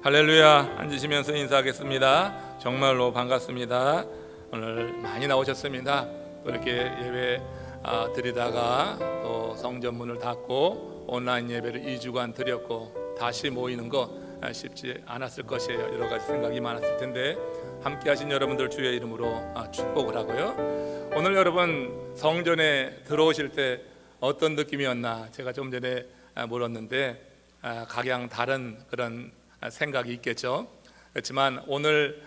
할렐루야. 앉으시면서 인사하겠습니다. 정말로 반갑습니다. 오늘 많이 나오셨습니다. 또 이렇게 예배 드리다가 또 성전문을 닫고 온라인 예배를 2주간 드렸고 다시 모이는 거 쉽지 않았을 것이에요. 여러 가지 생각이 많았을 텐데 함께 하신 여러분들 주의 이름으로 축복을 하고요. 오늘 여러분 성전에 들어오실 때 어떤 느낌이었나 제가 좀 전에 물었는데 각양 다른 그런 생각이 있겠죠. 그렇지만 오늘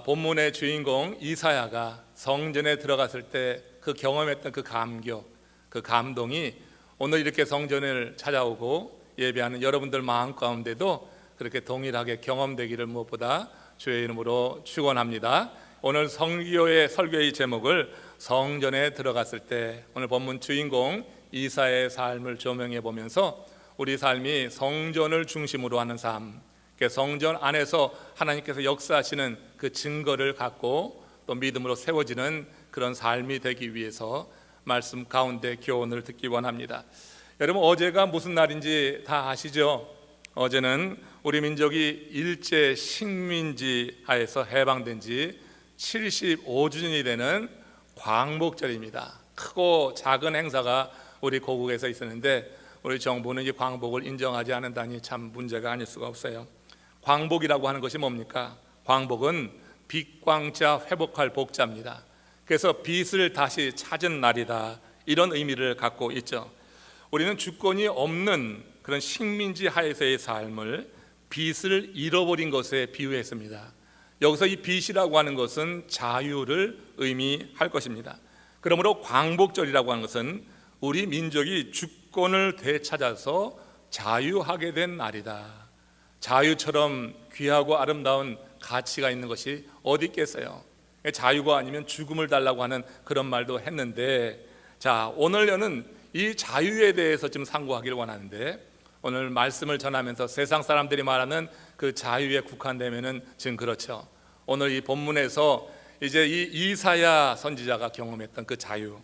본문의 주인공 이사야가 성전에 들어갔을 때 그 경험했던 그 감격, 그 감동이 오늘 이렇게 성전을 찾아오고 예배하는 여러분들 마음 가운데도 그렇게 동일하게 경험되기를 무엇보다 주의 이름으로 축원합니다. 오늘 설교의 제목을 성전에 들어갔을 때, 오늘 본문 주인공 이사야의 삶을 조명해 보면서 우리 삶이 성전을 중심으로 하는 삶, 성전 안에서 하나님께서 역사하시는 그 증거를 갖고 또 믿음으로 세워지는 그런 삶이 되기 위해서 말씀 가운데 교훈을 듣기 원합니다. 여러분 어제가 무슨 날인지 다 아시죠? 어제는 우리 민족이 일제 식민지 하에서 해방된 지 75주년이 되는 광복절입니다. 크고 작은 행사가 우리 고국에서 있었는데 우리 정부는 이 광복을 인정하지 않는다니 참 문제가 아닐 수가 없어요. 광복이라고 하는 것이 뭡니까? 광복은 빛광자 회복할 복자입니다. 그래서 빛을 다시 찾은 날이다, 이런 의미를 갖고 있죠. 우리는 주권이 없는 그런 식민지 하에서의 삶을 빛을 잃어버린 것에 비유했습니다. 여기서 이 빛이라고 하는 것은 자유를 의미할 것입니다. 그러므로 광복절이라고 하는 것은 우리 민족이 주권을 되찾아서 자유하게 된 날이다. 자유처럼 귀하고 아름다운 가치가 있는 것이 어디 있겠어요? 자유가 아니면 죽음을 달라고 하는 그런 말도 했는데, 자, 오늘은 이 자유에 대해서 좀 상고하기를 원하는데, 오늘 말씀을 전하면서 세상 사람들이 말하는 그 자유에 국한되면은 지금 그렇죠. 오늘 이 본문에서 이제 이 이사야 선지자가 경험했던 그 자유,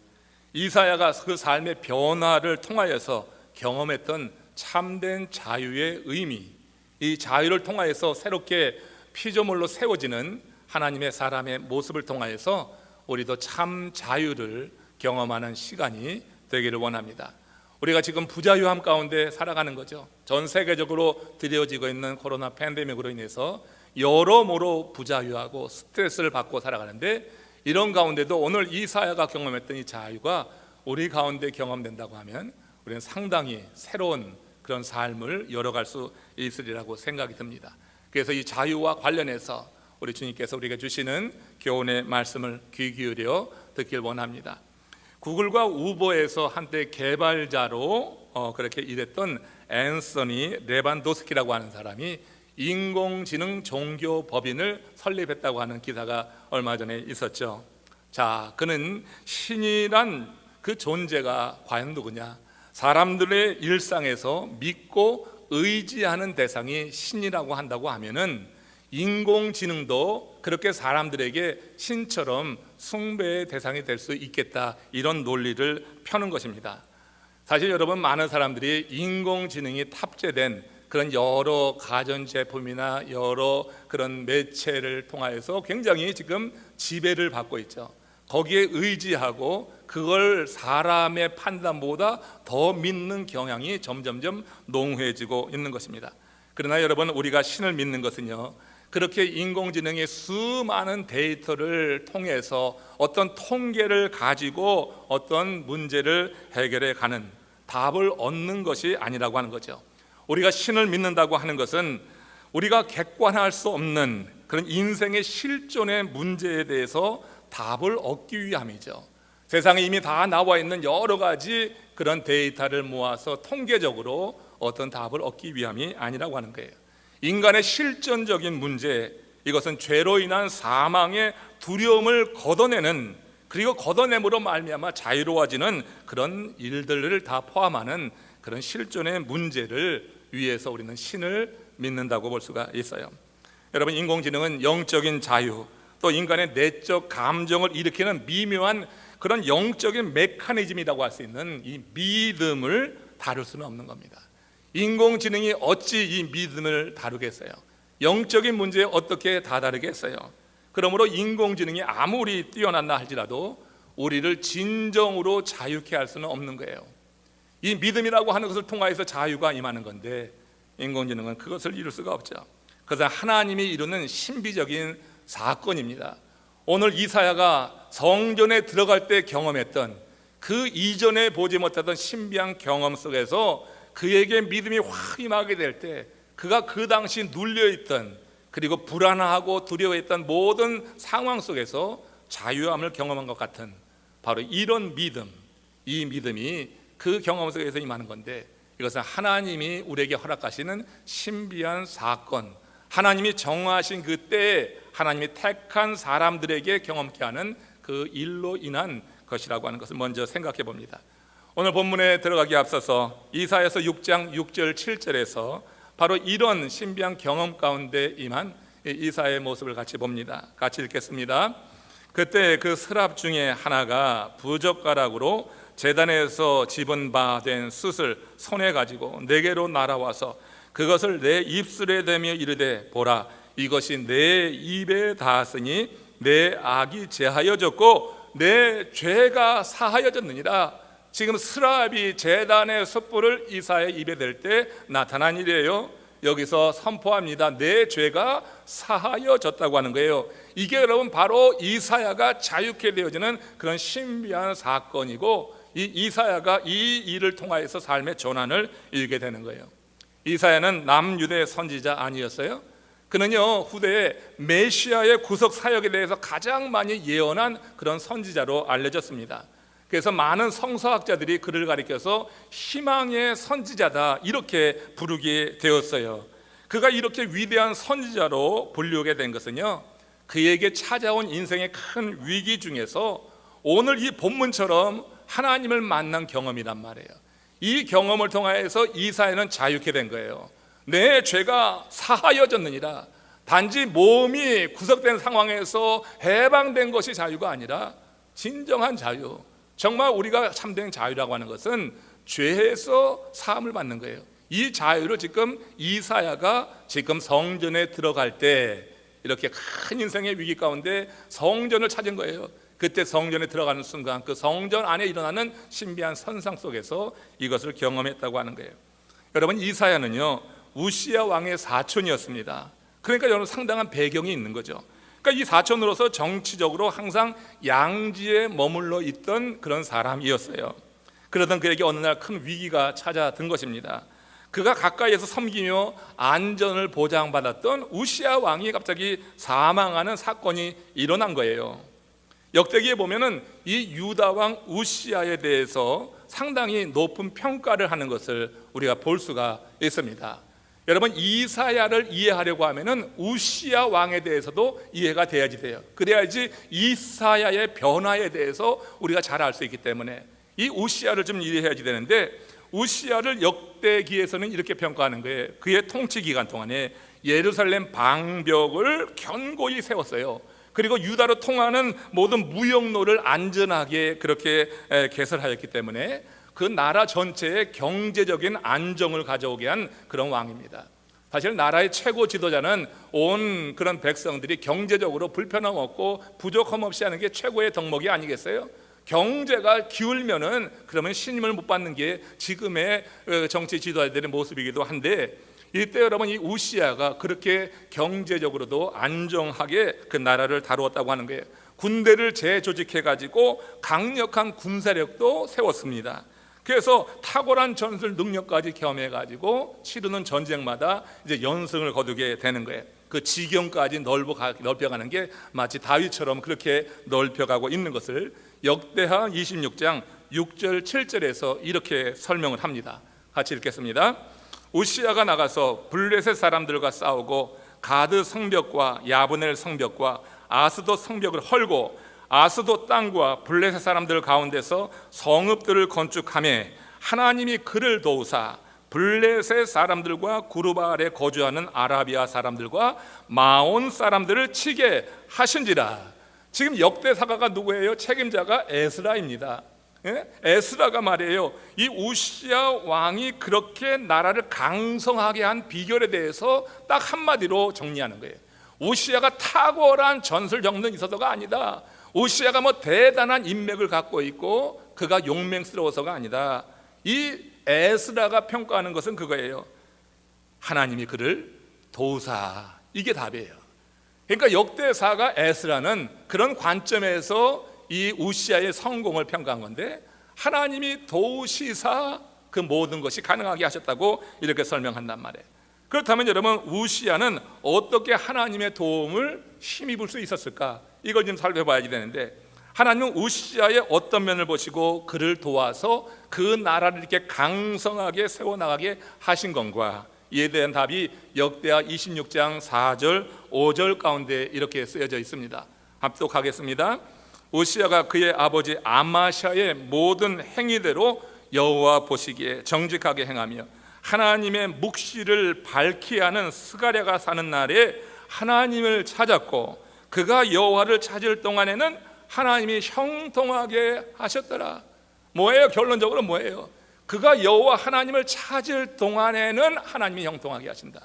이사야가 그 삶의 변화를 통하여서 경험했던 참된 자유의 의미, 이 자유를 통하여서 새롭게 피조물로 세워지는 하나님의 사람의 모습을 통하여서 우리도 참 자유를 경험하는 시간이 되기를 원합니다. 우리가 지금 부자유함 가운데 살아가는 거죠. 전 세계적으로 드려지고 있는 코로나 팬데믹으로 인해서 여러모로 부자유하고 스트레스를 받고 살아가는데, 이런 가운데도 오늘 이사야가 경험했던 이 자유가 우리 가운데 경험된다고 하면 우리는 상당히 새로운 그런 삶을 열어갈 수 있으리라고 생각이 듭니다. 그래서 이 자유와 관련해서 우리 주님께서 우리에게 주시는 교훈의 말씀을 귀 기울여 듣길 원합니다. 구글과 우버에서 한때 개발자로 그렇게 일했던 앤서니 레반도스키라고 하는 사람이 인공지능 종교 법인을 설립했다고 하는 기사가 얼마 전에 있었죠. 자, 그는 신이란 그 존재가 과연 누구냐? 사람들의 일상에서 믿고 의지하는 대상이 신이라고 한다고 하면은 인공지능도 그렇게 사람들에게 신처럼 숭배의 대상이 될 수 있겠다, 이런 논리를 펴는 것입니다. 사실 여러분, 많은 사람들이 인공지능이 탑재된 그런 여러 가전제품이나 여러 그런 매체를 통하여서 굉장히 지금 지배를 받고 있죠. 거기에 의지하고 그걸 사람의 판단보다 더 믿는 경향이 점점점 농후해지고 있는 것입니다. 그러나 여러분, 우리가 신을 믿는 것은요, 그렇게 인공지능의 수많은 데이터를 통해서 어떤 통계를 가지고 어떤 문제를 해결해 가는 답을 얻는 것이 아니라고 하는 거죠. 우리가 신을 믿는다고 하는 것은 우리가 객관화할 수 없는 그런 인생의 실존의 문제에 대해서 답을 얻기 위함이죠. 세상에 이미 다 나와 있는 여러 가지 그런 데이터를 모아서 통계적으로 어떤 답을 얻기 위함이 아니라고 하는 거예요. 인간의 실존적인 문제, 이것은 죄로 인한 사망의 두려움을 걷어내는, 그리고 걷어냄으로 말미암아 자유로워지는 그런 일들을 다 포함하는 그런 실존의 문제를 위해서 우리는 신을 믿는다고 볼 수가 있어요. 여러분, 인공지능은 영적인 자유, 또 인간의 내적 감정을 일으키는 미묘한 그런 영적인 메커니즘이라고 할 수 있는 이 믿음을 다룰 수는 없는 겁니다. 인공지능이 어찌 이 믿음을 다루겠어요? 영적인 문제에 어떻게 다다르겠어요? 그러므로 인공지능이 아무리 뛰어난다 할지라도 우리를 진정으로 자유케 할 수는 없는 거예요. 이 믿음이라고 하는 것을 통하여서 자유가 임하는 건데 인공지능은 그것을 이룰 수가 없죠. 그래서 하나님이 이루는 신비적인 사건입니다. 오늘 이사야가 성전에 들어갈 때 경험했던 그 이전에 보지 못하던 신비한 경험 속에서 그에게 믿음이 확 임하게 될 때 그가 그 당시 눌려있던 그리고 불안하고 두려워했던 모든 상황 속에서 자유함을 경험한 것 같은 바로 이런 믿음, 이 믿음이 그 경험 속에서 임하는 건데 이것은 하나님이 우리에게 허락하시는 신비한 사건, 하나님이 정하신 그 때에 하나님이 택한 사람들에게 경험케 하는 그 일로 인한 것이라고 하는 것을 먼저 생각해 봅니다. 오늘 본문에 들어가기 앞서서 이사야서 6장 6절 7절에서 바로 이런 신비한 경험 가운데 임한 이사야의 모습을 같이 봅니다. 같이 읽겠습니다. 그때 그 서랍 중에 하나가 부젓가락으로 제단에서 집은 바 된 숯을 손에 가지고 내게로 날아와서 그것을 내 입술에 대며 이르되 보라 이것이 내 입에 닿았으니 내 악이 제하여졌고 내 죄가 사하여졌느니라. 지금 스랍이 제단의 숯불을 이사야의 입에 댈 때 나타난 일이에요. 여기서 선포합니다. 내 죄가 사하여졌다고 하는 거예요. 이게 여러분 바로 이사야가 자유케 되어지는 그런 신비한 사건이고 이 이사야가 이 일을 통하여서 삶의 전환을 이루게 되는 거예요. 이사야는 남유대 선지자 아니었어요? 그는요 후대에 메시아의 구속 사역에 대해서 가장 많이 예언한 그런 선지자로 알려졌습니다. 그래서 많은 성서학자들이 그를 가리켜서 희망의 선지자다 이렇게 부르게 되었어요. 그가 이렇게 위대한 선지자로 불리우게 된 것은요 그에게 찾아온 인생의 큰 위기 중에서 오늘 이 본문처럼 하나님을 만난 경험이란 말이에요. 이 경험을 통하여서 이사야는 자유케 된 거예요. 내 죄가 사하여졌느니라. 단지 몸이 구속된 상황에서 해방된 것이 자유가 아니라 진정한 자유, 정말 우리가 참된 자유라고 하는 것은 죄에서 사함을 받는 거예요. 이 자유를 지금 이사야가 지금 성전에 들어갈 때 이렇게 큰 인생의 위기 가운데 성전을 찾은 거예요. 그때 성전에 들어가는 순간 그 성전 안에 일어나는 신비한 선상 속에서 이것을 경험했다고 하는 거예요. 여러분 이사야는요 우시야 왕의 사촌이었습니다. 그러니까 여러분 상당한 배경이 있는 거죠. 그러니까 이 사촌으로서 정치적으로 항상 양지에 머물러 있던 그런 사람이었어요. 그러던 그에게 어느 날 큰 위기가 찾아든 것입니다. 그가 가까이에서 섬기며 안전을 보장받았던 우시야 왕이 갑자기 사망하는 사건이 일어난 거예요. 역대기에 보면은 이 유다 왕 우시야에 대해서 상당히 높은 평가를 하는 것을 우리가 볼 수가 있습니다. 여러분 이사야를 이해하려고 하면은 우시야 왕에 대해서도 이해가 돼야지 돼요. 그래야지 이사야의 변화에 대해서 우리가 잘 알 수 있기 때문에 이 우시야를 좀 이해해야지 되는데 우시야를 역대기에서는 이렇게 평가하는 거예요. 그의 통치 기간 동안에 예루살렘 방벽을 견고히 세웠어요. 그리고 유다로 통하는 모든 무역로를 안전하게 그렇게 개설하였기 때문에 그 나라 전체에 경제적인 안정을 가져오게 한 그런 왕입니다. 사실 나라의 최고 지도자는 온 그런 백성들이 경제적으로 불편함 없고 부족함 없이 하는 게 최고의 덕목이 아니겠어요? 경제가 기울면은 그러면 신임을 못 받는 게 지금의 정치 지도자들의 모습이기도 한데 이때 여러분 이 우시야가 그렇게 경제적으로도 안정하게 그 나라를 다루었다고 하는 거예요. 군대를 재조직해 가지고 강력한 군사력도 세웠습니다. 그래서 탁월한 전술 능력까지 겸해 가지고 치르는 전쟁마다 이제 연승을 거두게 되는 거예요. 그 지경까지 넓혀가는 게 마치 다윗처럼 그렇게 넓혀가고 있는 것을 역대하 26장 6절 7절에서 이렇게 설명을 합니다. 같이 읽겠습니다. 우시야가 나가서 블레셋 사람들과 싸우고 가드 성벽과 야브넬 성벽과 아스돗 성벽을 헐고 아스돗 땅과 블레셋 사람들 가운데서 성읍들을 건축하며 하나님이 그를 도우사 블레셋 사람들과 구르바알에 거주하는 아라비아 사람들과 마온 사람들을 치게 하신지라. 지금 역대사가가 누구예요? 책임자가 에스라입니다. 에스라가 말이에요, 이 우시야 왕이 그렇게 나라를 강성하게 한 비결에 대해서 딱 한마디로 정리하는 거예요. 우시야가 탁월한 전술 정능이 있어서가 아니다. 우시야가 뭐 대단한 인맥을 갖고 있고 그가 용맹스러워서가 아니다. 이 에스라가 평가하는 것은 그거예요. 하나님이 그를 도우사. 이게 답이에요. 그러니까 역대사가 에스라는 그런 관점에서 이 우시야의 성공을 평가한 건데, 하나님이 도우시사 그 모든 것이 가능하게 하셨다고 이렇게 설명한단 말이에요. 그렇다면 여러분, 우시야는 어떻게 하나님의 도움을 힘입을 수 있었을까? 이걸 좀 살펴봐야 되는데, 하나님은 우시야의 어떤 면을 보시고 그를 도와서 그 나라를 이렇게 강성하게 세워나가게 하신 건가? 이에 대한 답이 역대하 26장 4절 5절 가운데 이렇게 쓰여져 있습니다. 합독하겠습니다. 우시야가 그의 아버지 아마샤의 모든 행위대로 여호와 보시기에 정직하게 행하며 하나님의 묵시를 밝히 하는 스가랴가 사는 날에 하나님을 찾았고, 그가 여호와를 찾을 동안에는 하나님이 형통하게 하셨더라. 뭐예요? 결론적으로 뭐예요? 그가 여호와 하나님을 찾을 동안에는 하나님이 형통하게 하신다.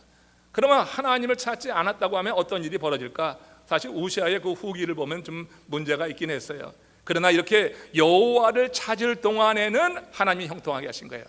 그러면 하나님을 찾지 않았다고 하면 어떤 일이 벌어질까? 사실 우시야의 그 후기를 보면 좀 문제가 있긴 했어요. 그러나 이렇게 여호와를 찾을 동안에는 하나님이 형통하게 하신 거예요.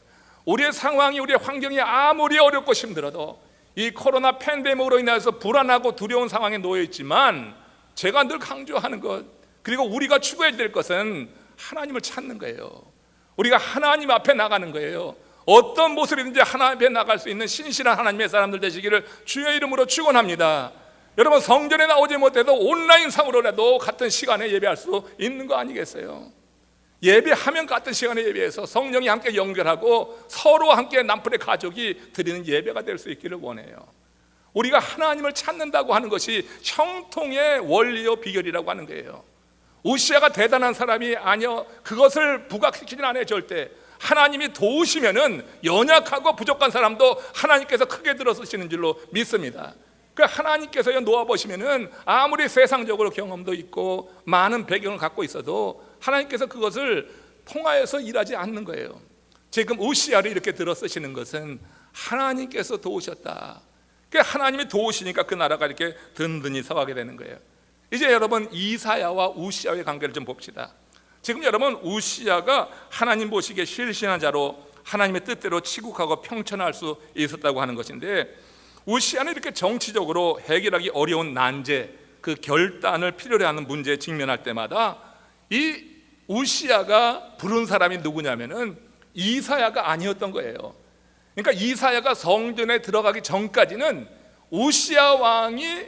우리의 상황이, 우리의 환경이 아무리 어렵고 힘들어도 이 코로나 팬데믹으로 인해서 불안하고 두려운 상황에 놓여 있지만, 제가 늘 강조하는 것, 그리고 우리가 추구해야 될 것은 하나님을 찾는 거예요. 우리가 하나님 앞에 나가는 거예요. 어떤 모습이든지 하나님 앞에 나갈 수 있는 신실한 하나님의 사람들 되시기를 주의 이름으로 축원합니다. 여러분, 성전에 나오지 못해도 온라인상으로라도 같은 시간에 예배할 수 있는 거 아니겠어요? 예배하면 같은 시간에 예배해서 성령이 함께 연결하고 서로 함께 남편의 가족이 드리는 예배가 될 수 있기를 원해요. 우리가 하나님을 찾는다고 하는 것이 형통의 원리요 비결이라고 하는 거예요. 우시야가 대단한 사람이 아니요, 그것을 부각시키진 않아요. 절대. 하나님이 도우시면은 연약하고 부족한 사람도 하나님께서 크게 들어쓰시는 줄로 믿습니다. 그 하나님께서 놓아보시면은 아무리 세상적으로 경험도 있고 많은 배경을 갖고 있어도 하나님께서 그것을 통하여서 일하지 않는 거예요. 지금 우시야를 이렇게 들어쓰시는 것은 하나님께서 도우셨다. 하나님이 도우시니까 그 나라가 이렇게 든든히 서가게 되는 거예요. 이제 여러분, 이사야와 우시야의 관계를 좀 봅시다. 지금 여러분, 우시야가 하나님 보시기에 실신한 자로 하나님의 뜻대로 치국하고 평천할 수 있었다고 하는 것인데, 우시야는 이렇게 정치적으로 해결하기 어려운 난제, 그 결단을 필요로 하는 문제에 직면할 때마다 이 우시야가 부른 사람이 누구냐면은 이사야가 아니었던 거예요. 그러니까 이사야가 성전에 들어가기 전까지는 우시야 왕이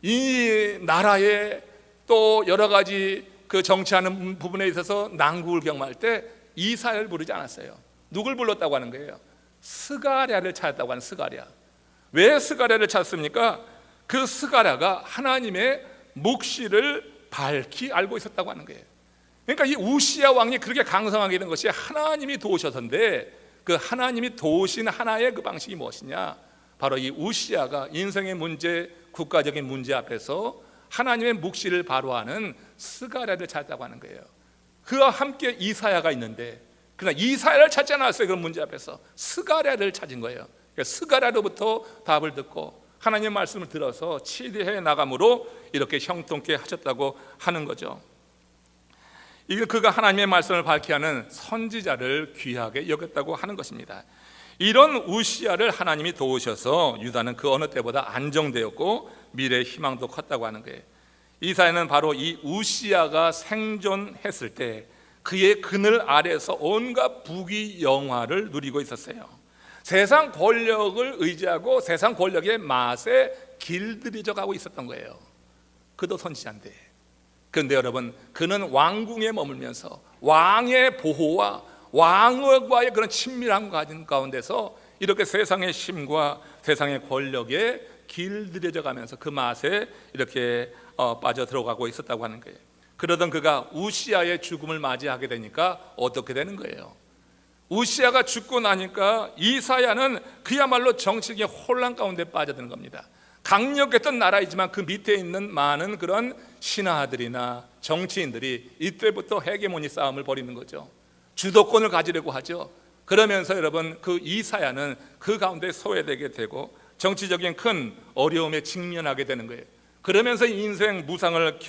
이 나라에 또 여러 가지 그 정치하는 부분에 있어서 난국을 경험할 때 이사야를 부르지 않았어요. 누굴 불렀다고 하는 거예요? 스가랴를 찾았다고 하는 스가랴. 왜 스가랴를 찾습니까? 그 스가랴가 하나님의 묵시를 밝히 알고 있었다고 하는 거예요. 그러니까 이 우시야 왕이 그렇게 강성하게 된 것이 하나님이 도우셔서인데, 그 하나님이 도우신 하나의 그 방식이 무엇이냐? 바로 이 우시야가 인생의 문제, 국가적인 문제 앞에서 하나님의 묵시를 바로하는 스가랴를 찾았다고 하는 거예요. 그와 함께 이사야가 있는데, 그러나 이사야를 찾지 않았어요. 그런 문제 앞에서 스가랴를 찾은 거예요. 그러니까 스가랴로부터 답을 듣고 하나님의 말씀을 들어서 치리해 나감으로 이렇게 형통케 하셨다고 하는 거죠. 이게 그가 하나님의 말씀을 밝히 하는 선지자를 귀하게 여겼다고 하는 것입니다. 이런 우시야를 하나님이 도우셔서 유다는 그 어느 때보다 안정되었고 미래의 희망도 컸다고 하는 거예요. 이사야는 바로 이 우시야가 생존했을 때 그의 그늘 아래에서 온갖 부귀 영화를 누리고 있었어요. 세상 권력을 의지하고 세상 권력의 맛에 길들여져 가고 있었던 거예요. 그도 선지자인데. 그런데 여러분, 그는 왕궁에 머물면서 왕의 보호와 왕과의 그런 친밀함 가운데서 이렇게 세상의 힘과 세상의 권력에 길들여져 가면서 그 맛에 이렇게 빠져 들어가고 있었다고 하는 거예요. 그러던 그가 우시야의 죽음을 맞이하게 되니까 어떻게 되는 거예요? 우시야가 죽고 나니까 이사야는 그야말로 정치적인 혼란 가운데 빠져드는 겁니다. 강력했던 나라이지만 그 밑에 있는 많은 그런 신하들이나 정치인들이 이때부터 헤게모니 싸움을 벌이는 거죠. 주도권을 가지려고 하죠. 그러면서 여러분 그 이사야는 그 가운데 소외되게 되고 정치적인 큰 어려움에 직면하게 되는 거예요. 그러면서 인생 무상을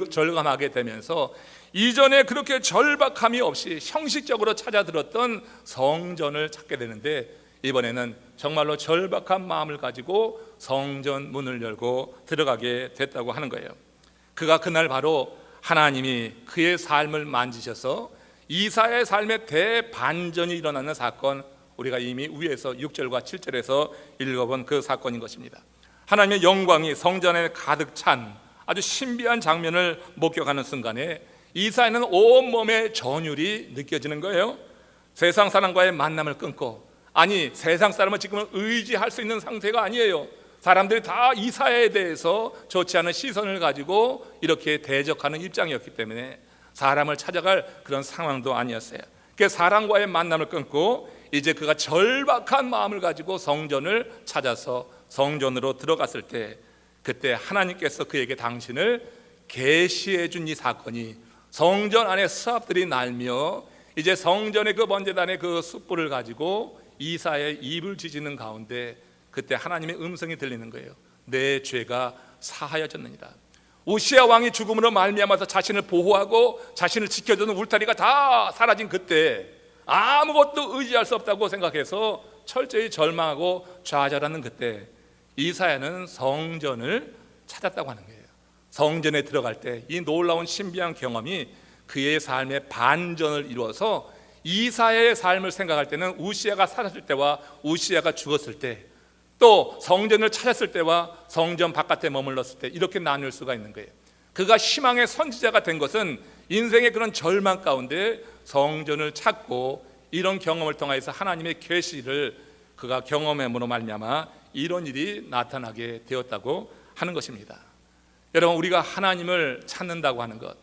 절감하게 되면서 이전에 그렇게 절박함이 없이 형식적으로 찾아들었던 성전을 찾게 되는데, 이번에는 정말로 절박한 마음을 가지고 성전 문을 열고 들어가게 됐다고 하는 거예요. 그가 그날 바로 하나님이 그의 삶을 만지셔서 이사야의 삶에 대반전이 일어나는 사건, 우리가 이미 위에서 6절과 7절에서 읽어본 그 사건인 것입니다. 하나님의 영광이 성전에 가득 찬 아주 신비한 장면을 목격하는 순간에 이사야는 온몸의 전율이 느껴지는 거예요. 세상 사람과의 만남을 끊고, 아니 세상 사람은 지금은 의지할 수 있는 상태가 아니에요. 사람들이 다 이사야에 대해서 좋지 않은 시선을 가지고 이렇게 대적하는 입장이었기 때문에 사람을 찾아갈 그런 상황도 아니었어요. 그래서 사람과의 만남을 끊고 이제 그가 절박한 마음을 가지고 성전을 찾아서 성전으로 들어갔을 때, 그때 하나님께서 그에게 당신을 계시해 준 이 사건이, 성전 안에 스랍들이 날며 이제 성전의 그 번제단의 그 숯불을 가지고 이사야의 입을 지지는 가운데 그때 하나님의 음성이 들리는 거예요. 내 죄가 사하여졌느니라. 우시야 왕이 죽음으로 말미암아서 자신을 보호하고 자신을 지켜주는 울타리가 다 사라진 그때, 아무것도 의지할 수 없다고 생각해서 철저히 절망하고 좌절하는 그때 이사야는 성전을 찾았다고 하는 거예요. 성전에 들어갈 때 이 놀라운 신비한 경험이 그의 삶의 반전을 이루어서 이사야의 삶을 생각할 때는 우시야가 살았을 때와 우시야가 죽었을 때, 또 성전을 찾았을 때와 성전 바깥에 머물렀을 때 이렇게 나눌 수가 있는 거예요. 그가 희망의 선지자가 된 것은 인생의 그런 절망 가운데 성전을 찾고 이런 경험을 통해서 하나님의 계시를 그가 경험함으로 말미암아 이런 일이 나타나게 되었다고 하는 것입니다. 여러분, 우리가 하나님을 찾는다고 하는 것,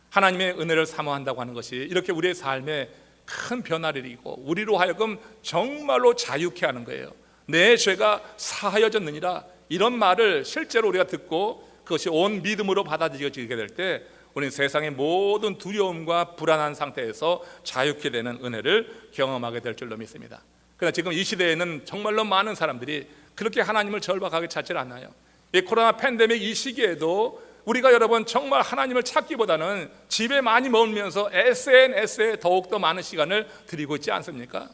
하나님의 은혜를 사모한다고 하는 것이 이렇게 우리의 삶에 큰 변화를 일으키고 우리로 하여금 정말로 자유케 하는 거예요. 내 죄가 사하여졌느니라, 이런 말을 실제로 우리가 듣고 그것이 온 믿음으로 받아들여지게 될 때 우리는 세상의 모든 두려움과 불안한 상태에서 자유케 되는 은혜를 경험하게 될 줄로 믿습니다. 그러나 지금 이 시대에는 정말로 많은 사람들이 그렇게 하나님을 절박하게 찾지 않아요. 이 코로나 팬데믹 이 시기에도 우리가 여러분 정말 하나님을 찾기보다는 집에 많이 머물면서 SNS에 더욱더 많은 시간을 드리고 있지 않습니까?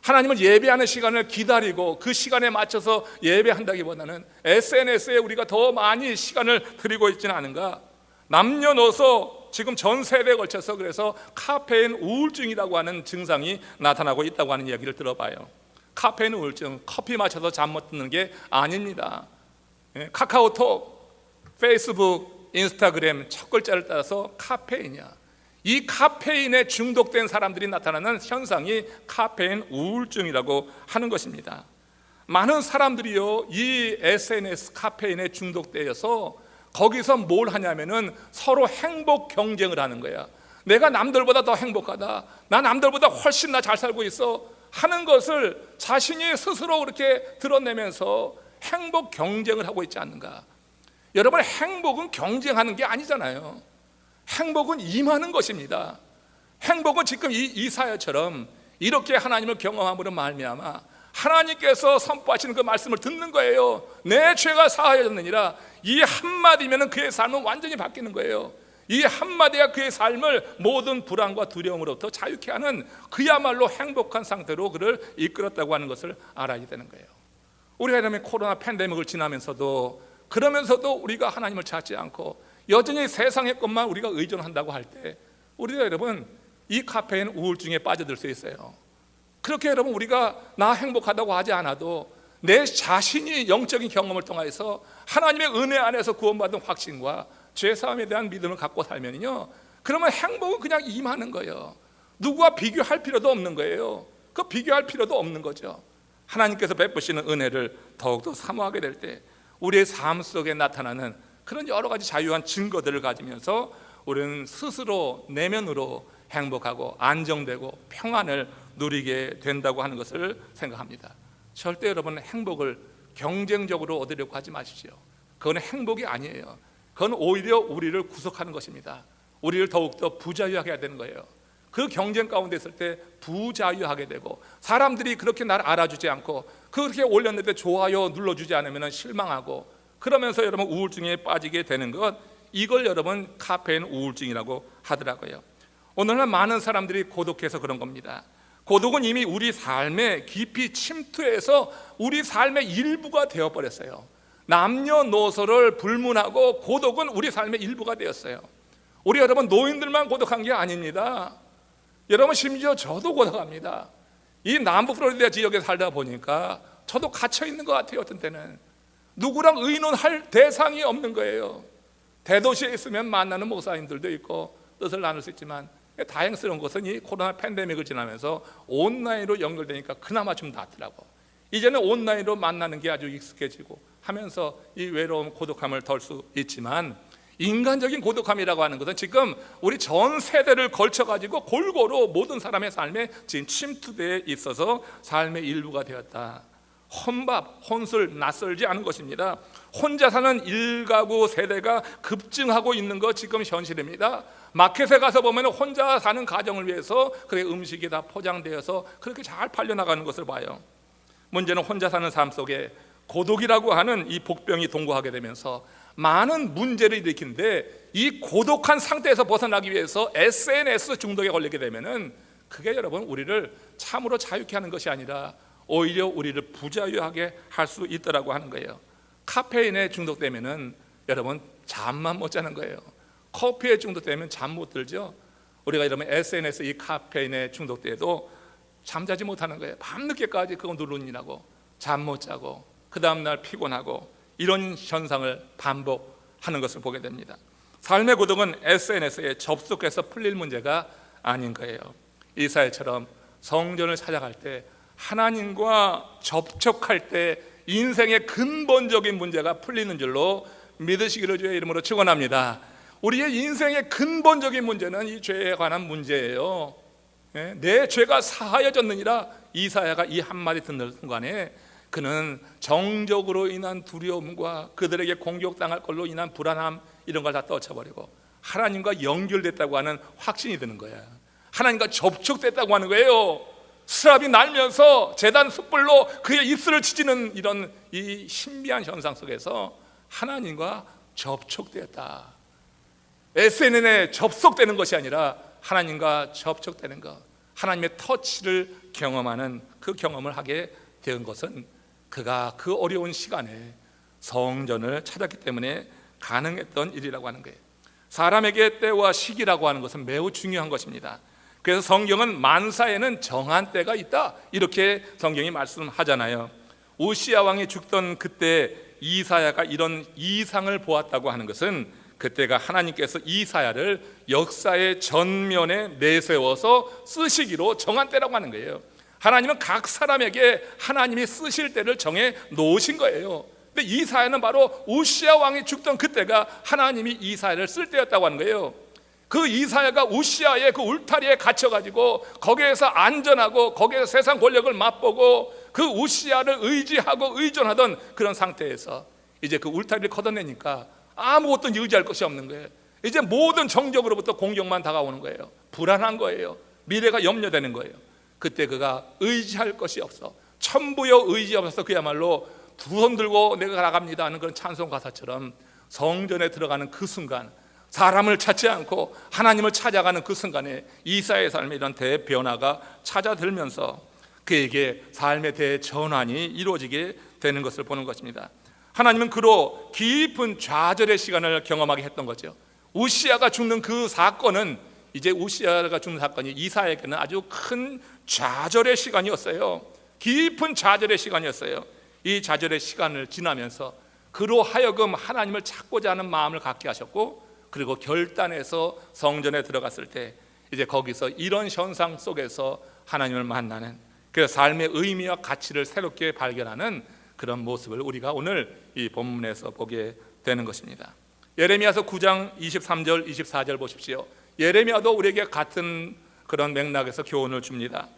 하나님을 예배하는 시간을 기다리고 그 시간에 맞춰서 예배한다기보다는 SNS에 우리가 더 많이 시간을 드리고 있지는 않은가? 남녀노소 지금 전 세대에 걸쳐서 그래서 카페인 우울증이라고 하는 증상이 나타나고 있다고 하는 이야기를 들어봐요. 카페인 우울증, 커피 마셔서 잠 못 드는 게 아닙니다. 카카오톡, 페이스북, 인스타그램 첫 글자를 따라서 카페인이야. 이 카페인에 중독된 사람들이 나타나는 현상이 카페인 우울증이라고 하는 것입니다. 많은 사람들이요, 이 SNS 카페인에 중독되어서 거기서 뭘 하냐면은 서로 행복 경쟁을 하는 거야. 내가 남들보다 더 행복하다, 나 남들보다 훨씬 나 잘 살고 있어 하는 것을 자신이 스스로 그렇게 드러내면서 행복 경쟁을 하고 있지 않는가? 여러분, 행복은 경쟁하는 게 아니잖아요. 행복은 임하는 것입니다. 행복은 지금 이 이사야처럼 이렇게 하나님을 경험함으로 말미암아 하나님께서 선포하시는 그 말씀을 듣는 거예요. 내 죄가 사하여졌느니라. 이 한마디면 그의 삶은 완전히 바뀌는 거예요. 이 한마디가 그의 삶을 모든 불안과 두려움으로부터 자유케 하는 그야말로 행복한 상태로 그를 이끌었다고 하는 것을 알아야 되는 거예요. 우리가 이러면 코로나 팬데믹을 지나면서도 그러면서도 우리가 하나님을 찾지 않고 여전히 세상의 것만 우리가 의존한다고 할 때 우리가 여러분 이 카페인 우울증에 빠져들 수 있어요. 그렇게 여러분 우리가 나 행복하다고 하지 않아도 내 자신이 영적인 경험을 통해서 하나님의 은혜 안에서 구원받은 확신과 죄사함에 대한 믿음을 갖고 살면요, 그러면 행복은 그냥 임하는 거예요. 누구와 비교할 필요도 없는 거예요. 그 비교할 필요도 없는 거죠. 하나님께서 베푸시는 은혜를 더욱더 사모하게 될 때 우리의 삶 속에 나타나는 그런 여러 가지 자유한 증거들을 가지면서 우리는 스스로 내면으로 행복하고 안정되고 평안을 누리게 된다고 하는 것을 생각합니다. 절대 여러분 행복을 경쟁적으로 얻으려고 하지 마십시오. 그건 행복이 아니에요. 그건 오히려 우리를 구속하는 것입니다. 우리를 더욱더 부자유하게 해야 되는 거예요. 그 경쟁 가운데 있을 때 부자유하게 되고, 사람들이 그렇게 나를 알아주지 않고 그렇게 올렸는데 좋아요 눌러주지 않으면 실망하고, 그러면서 여러분 우울증에 빠지게 되는 것, 이걸 여러분 카페인 우울증이라고 하더라고요. 오늘날 많은 사람들이 고독해서 그런 겁니다. 고독은 이미 우리 삶에 깊이 침투해서 우리 삶의 일부가 되어버렸어요. 남녀노소를 불문하고 고독은 우리 삶의 일부가 되었어요. 우리 여러분 노인들만 고독한 게 아닙니다. 여러분 심지어 저도 고독합니다. 이 남부 플로리다 지역에 살다 보니까 저도 갇혀 있는 것 같아요. 어떤 때는 누구랑 의논할 대상이 없는 거예요. 대도시에 있으면 만나는 목사님들도 있고 뜻을 나눌 수 있지만, 다행스러운 것은 이 코로나 팬데믹을 지나면서 온라인으로 연결되니까 그나마 좀 낫더라고. 이제는 온라인으로 만나는 게 아주 익숙해지고 하면서 이 외로움, 고독함을 덜 수 있지만, 인간적인 고독함이라고 하는 것은 지금 우리 전 세대를 걸쳐가지고 골고루 모든 사람의 삶에 지금 침투되어 있어서 삶의 일부가 되었다. 혼밥, 혼술, 낯설지 않은 것입니다. 혼자 사는 일가구 세대가 급증하고 있는 것 지금 현실입니다. 마켓에 가서 보면 혼자 사는 가정을 위해서 그래 음식이 다 포장되어서 그렇게 잘 팔려나가는 것을 봐요. 문제는 혼자 사는 삶 속에 고독이라고 하는 이 복병이 동거하게 되면서 많은 문제를 일으키는데, 이 고독한 상태에서 벗어나기 위해서 SNS 중독에 걸리게 되면은 그게 여러분 우리를 참으로 자유케 하는 것이 아니라 오히려 우리를 부자유하게 할 수 있더라고 하는 거예요. 카페인에 중독되면은 여러분 잠만 못 자는 거예요. 커피에 중독되면 잠 못 들죠. 우리가 여러분 SNS 이 카페인에 중독돼도 잠자지 못하는 거예요. 밤늦게까지 그거 누르느라고 잠 못 자고 그 다음날 피곤하고, 이런 현상을 반복하는 것을 보게 됩니다. 삶의 고독은 SNS에 접속해서 풀릴 문제가 아닌 거예요. 이사야처럼 성전을 찾아갈 때, 하나님과 접촉할 때 인생의 근본적인 문제가 풀리는 줄로 믿으시기를 주의 이름으로 축원합니다. 우리의 인생의 근본적인 문제는 이 죄에 관한 문제예요. 내 죄가 사하여졌느니라, 이사야가 이 한마디 듣는 순간에 그는 정적으로 인한 두려움과 그들에게 공격당할 걸로 인한 불안함, 이런 걸 다 떨쳐버리고 하나님과 연결됐다고 하는 확신이 드는 거야. 하나님과 접촉됐다고 하는 거예요. 스랍이 날면서 제단 숯불로 그의 입술을 치지는 이런 이 신비한 현상 속에서 하나님과 접촉되었다. SNS에 접속되는 것이 아니라 하나님과 접촉되는 것, 하나님의 터치를 경험하는 그 경험을 하게 된 것은 그가 그 어려운 시간에 성전을 찾았기 때문에 가능했던 일이라고 하는 거예요. 사람에게 때와 시기라고 하는 것은 매우 중요한 것입니다. 그래서 성경은 만사에는 정한 때가 있다, 이렇게 성경이 말씀하잖아요. 우시야 왕이 죽던 그때 이사야가 이런 이상을 보았다고 하는 것은 그때가 하나님께서 이사야를 역사의 전면에 내세워서 쓰시기로 정한 때라고 하는 거예요. 하나님은 각 사람에게 하나님이 쓰실 때를 정해 놓으신 거예요. 근데 이사야는 바로 우시야 왕이 죽던 그때가 하나님이 이사야를 쓸 때였다고 하는 거예요. 그 이사야가 우시야의 그 울타리에 갇혀가지고 거기에서 안전하고 거기에서 세상 권력을 맛보고 그 우시야를 의지하고 의존하던 그런 상태에서 이제 그 울타리를 걷어내니까 아무것도 의지할 것이 없는 거예요. 이제 모든 정적으로부터 공격만 다가오는 거예요. 불안한 거예요. 미래가 염려되는 거예요. 그때 그가 의지할 것이 없어, 천부여 의지 없어서 그야말로 두 손 들고 내가 나갑니다 하는 그런 찬송 가사처럼 성전에 들어가는 그 순간, 사람을 찾지 않고 하나님을 찾아가는 그 순간에 이사야의 삶에 이런 대변화가 찾아들면서 그에게 삶의 대전환이 이루어지게 되는 것을 보는 것입니다. 하나님은 그로 깊은 좌절의 시간을 경험하게 했던 거죠. 우시야가 죽는 그 사건은, 이제 우시야가 죽는 사건이 이사야에게는 아주 큰 좌절의 시간이었어요. 깊은 좌절의 시간이었어요. 이 좌절의 시간을 지나면서 그로 하여금 하나님을 찾고자 하는 마음을 갖게 하셨고, 그리고 결단해서 성전에 들어갔을 때 이제 거기서 이런 현상 속에서 하나님을 만나는, 그래서 삶의 의미와 가치를 새롭게 발견하는 그런 모습을 우리가 오늘 이 본문에서 보게 되는 것입니다. 예레미야서 9장 23절 24절 보십시오. 예레미야도 우리에게 같은 그런 맥락에서 교훈을 줍니다.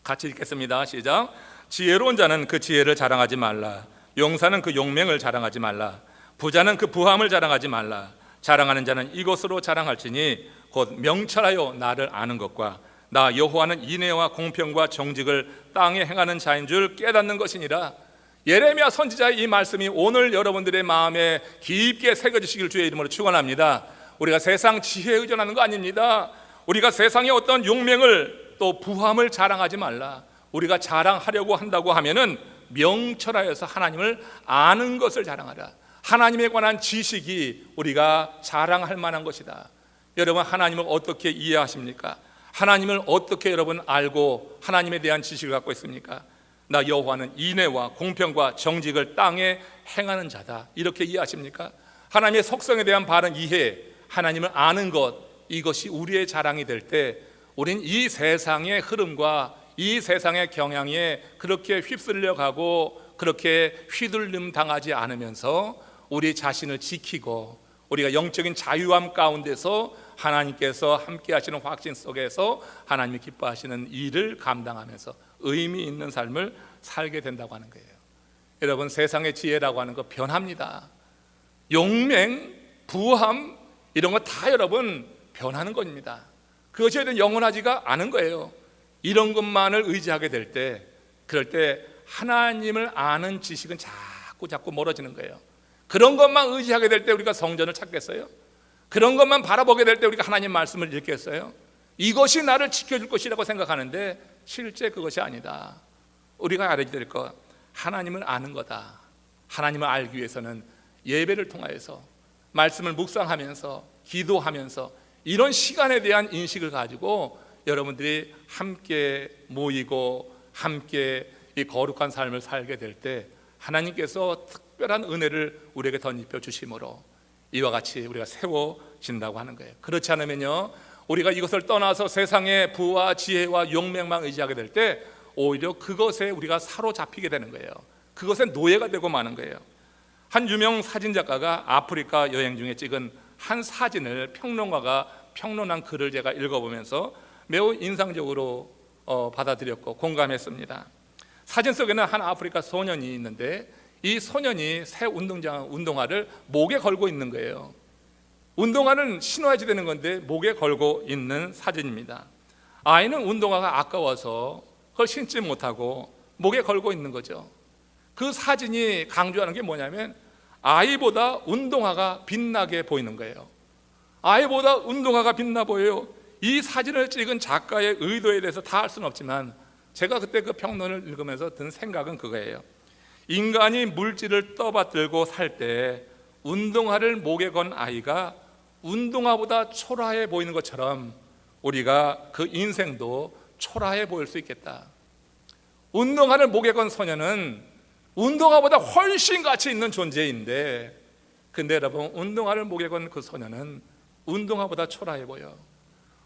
같이 읽겠습니다. 시작. 지혜로운 자는 그 지혜를 자랑하지 말라. 용사는 그 용맹을 자랑하지 말라. 부자는 그 부함을 자랑하지 말라. 자랑하는 자는 이것으로 자랑할지니 곧 명철하여 나를 아는 것과 나 여호와는 인애와 공평과 정직을 땅에 행하는 자인 줄 깨닫는 것이니라. 예레미야 선지자의 이 말씀이 오늘 여러분들의 마음에 깊게 새겨지시길 주의 이름으로 축원합니다. 우리가 세상 지혜에 의존하는 거 아닙니다. 우리가 세상의 어떤 용맹을 또 부함을 자랑하지 말라. 우리가 자랑하려고 한다고 하면은 명철하여서 하나님을 아는 것을 자랑하라. 하나님에 관한 지식이 우리가 자랑할 만한 것이다. 여러분, 하나님을 어떻게 이해하십니까? 하나님을 어떻게 여러분 알고 하나님에 대한 지식을 갖고 있습니까? 나 여호와는 인애와 공평과 정직을 땅에 행하는 자다. 이렇게 이해하십니까? 하나님의 속성에 대한 바른 이해, 하나님을 아는 것, 이것이 우리의 자랑이 될 때 우린 이 세상의 흐름과 이 세상의 경향에 그렇게 휩쓸려 가고 그렇게 휘둘림 당하지 않으면서 우리 자신을 지키고 우리가 영적인 자유함 가운데서 하나님께서 함께 하시는 확신 속에서 하나님이 기뻐하시는 일을 감당하면서 의미 있는 삶을 살게 된다고 하는 거예요. 여러분, 세상의 지혜라고 하는 거 변합니다. 용맹, 부함 이런 거 다 여러분 변하는 겁니다. 그것이 영원하지가 않은 거예요. 이런 것만을 의지하게 될 때, 그럴 때 하나님을 아는 지식은 자꾸 멀어지는 거예요. 그런 것만 의지하게 될 때 우리가 성전을 찾겠어요? 그런 것만 바라보게 될 때 우리가 하나님 말씀을 읽겠어요? 이것이 나를 지켜줄 것이라고 생각하는데 실제 그것이 아니다. 우리가 알아야 될 것, 하나님을 아는 거다. 하나님을 알기 위해서는 예배를 통하여서 말씀을 묵상하면서 기도하면서 이런 시간에 대한 인식을 가지고 여러분들이 함께 모이고 함께 이 거룩한 삶을 살게 될 때 하나님께서 특별한 은혜를 우리에게 덧입혀 주심으로 이와 같이 우리가 세워진다고 하는 거예요. 그렇지 않으면요, 우리가 이것을 떠나서 세상의 부와 지혜와 용맹만 의지하게 될 때 오히려 그것에 우리가 사로잡히게 되는 거예요. 그것에 노예가 되고 마는 거예요. 한 유명 사진작가가 아프리카 여행 중에 찍은 한 사진을 평론가가 평론한 글을 제가 읽어보면서 매우 인상적으로 받아들였고 공감했습니다. 사진 속에는 한 아프리카 소년이 있는데 이 소년이 새 운동화를 목에 걸고 있는 거예요. 운동화는 신어야지 되는 건데 목에 걸고 있는 사진입니다. 아이는 운동화가 아까워서 그걸 신지 못하고 목에 걸고 있는 거죠. 그 사진이 강조하는 게 뭐냐면 아이보다 운동화가 빛나게 보이는 거예요. 아이보다 운동화가 빛나 보여요. 이 사진을 찍은 작가의 의도에 대해서 다 알 수는 없지만 제가 그때 그 평론을 읽으면서 든 생각은 그거예요. 인간이 물질을 떠받들고 살 때 운동화를 목에 건 아이가 운동화보다 초라해 보이는 것처럼 우리가 그 인생도 초라해 보일 수 있겠다. 운동화를 목에 건 소년은 운동화보다 훨씬 가치 있는 존재인데, 근데 여러분, 운동화를 목에 건 그 소년은 운동화보다 초라해 보여.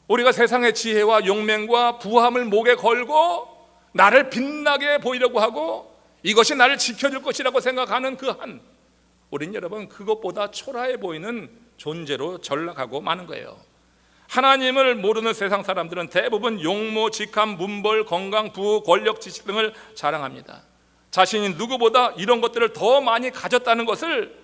우리가 세상의 지혜와 용맹과 부함을 목에 걸고 나를 빛나게 보이려고 하고 이것이 나를 지켜줄 것이라고 생각하는 우린 여러분 그것보다 초라해 보이는 존재로 전락하고 마는 거예요. 하나님을 모르는 세상 사람들은 대부분 용모, 직함, 문벌, 건강, 부호, 권력, 지식 등을 자랑합니다. 자신이 누구보다 이런 것들을 더 많이 가졌다는 것을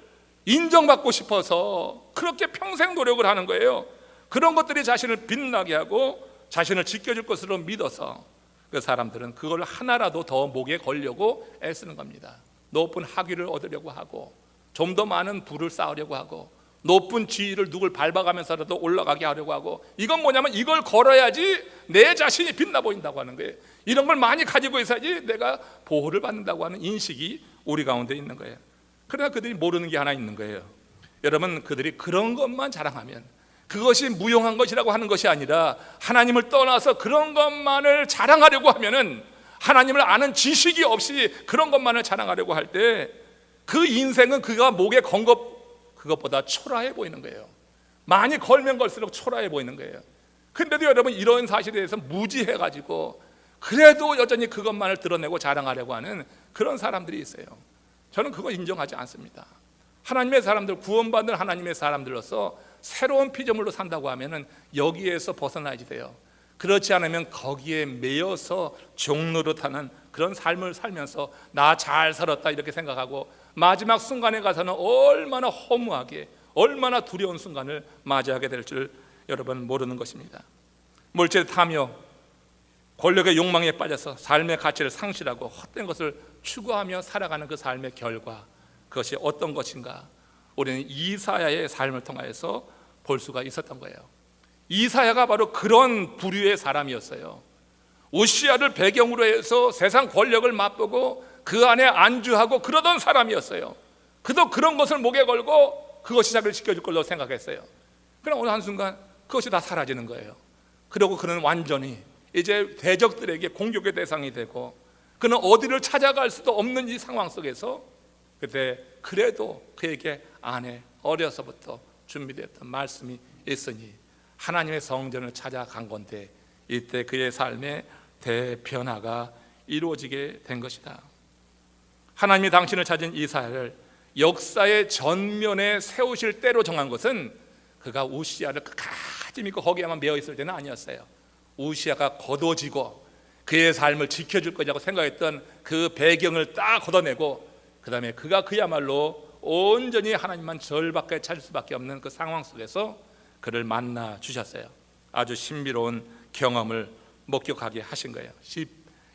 인정받고 싶어서 그렇게 평생 노력을 하는 거예요. 그런 것들이 자신을 빛나게 하고 자신을 지켜줄 것으로 믿어서 그 사람들은 그걸 하나라도 더 목에 걸려고 애쓰는 겁니다. 높은 학위를 얻으려고 하고 좀 더 많은 부를 쌓으려고 하고 높은 지위를 누굴 밟아가면서라도 올라가게 하려고 하고, 이건 뭐냐면 이걸 걸어야지 내 자신이 빛나 보인다고 하는 거예요. 이런 걸 많이 가지고 있어야지 내가 보호를 받는다고 하는 인식이 우리 가운데 있는 거예요. 그러나 그들이 모르는 게 하나 있는 거예요. 여러분, 그들이 그런 것만 자랑하면 그것이 무용한 것이라고 하는 것이 아니라 하나님을 떠나서 그런 것만을 자랑하려고 하면은 하나님을 아는 지식이 없이 그런 것만을 자랑하려고 할 때 그 인생은 그가 목에 건 그것보다 초라해 보이는 거예요. 많이 걸면 걸수록 초라해 보이는 거예요. 근데도 여러분, 이런 사실에 대해서 무지해가지고 그래도 여전히 그것만을 드러내고 자랑하려고 하는 그런 사람들이 있어요. 저는 그거 인정하지 않습니다. 하나님의 사람들, 구원받는 하나님의 사람들로서 새로운 피조물로 산다고 하면은 여기에서 벗어나야지 돼요. 그렇지 않으면 거기에 매여서 종노릇하는 그런 삶을 살면서 나 잘 살았다 이렇게 생각하고 마지막 순간에 가서는 얼마나 허무하게, 얼마나 두려운 순간을 맞이하게 될 줄 여러분 모르는 것입니다. 물질에 타며 권력의 욕망에 빠져서 삶의 가치를 상실하고 헛된 것을 추구하며 살아가는 그 삶의 결과, 그것이 어떤 것인가 우리는 이사야의 삶을 통하여서 볼 수가 있었던 거예요. 이사야가 바로 그런 부류의 사람이었어요. 우시야를 배경으로 해서 세상 권력을 맛보고 그 안에 안주하고 그러던 사람이었어요. 그도 그런 것을 목에 걸고 그것이 자기를 지켜줄 걸로 생각했어요. 그럼 어느 한순간 그것이 다 사라지는 거예요. 그리고 그는 완전히 이제 대적들에게 공격의 대상이 되고 그는 어디를 찾아갈 수도 없는 이 상황 속에서 그때 그래도 그에게 안에 어려서부터 준비되었던 말씀이 있으니 하나님의 성전을 찾아간 건데 이때 그의 삶의 대변화가 이루어지게 된 것이다. 하나님이 당신을 찾은 이사야를 역사의 전면에 세우실 때로 정한 것은 그가 우시야를 끝까지 믿고 거기에만 매여 있을 때는 아니었어요. 우시야가 걷어지고 그의 삶을 지켜줄 거냐고 생각했던 그 배경을 딱 걷어내고 그 다음에 그가 그야말로 온전히 하나님만 절밖에 찾을 수밖에 없는 그 상황 속에서 그를 만나 주셨어요. 아주 신비로운 경험을 목격하게 하신 거예요.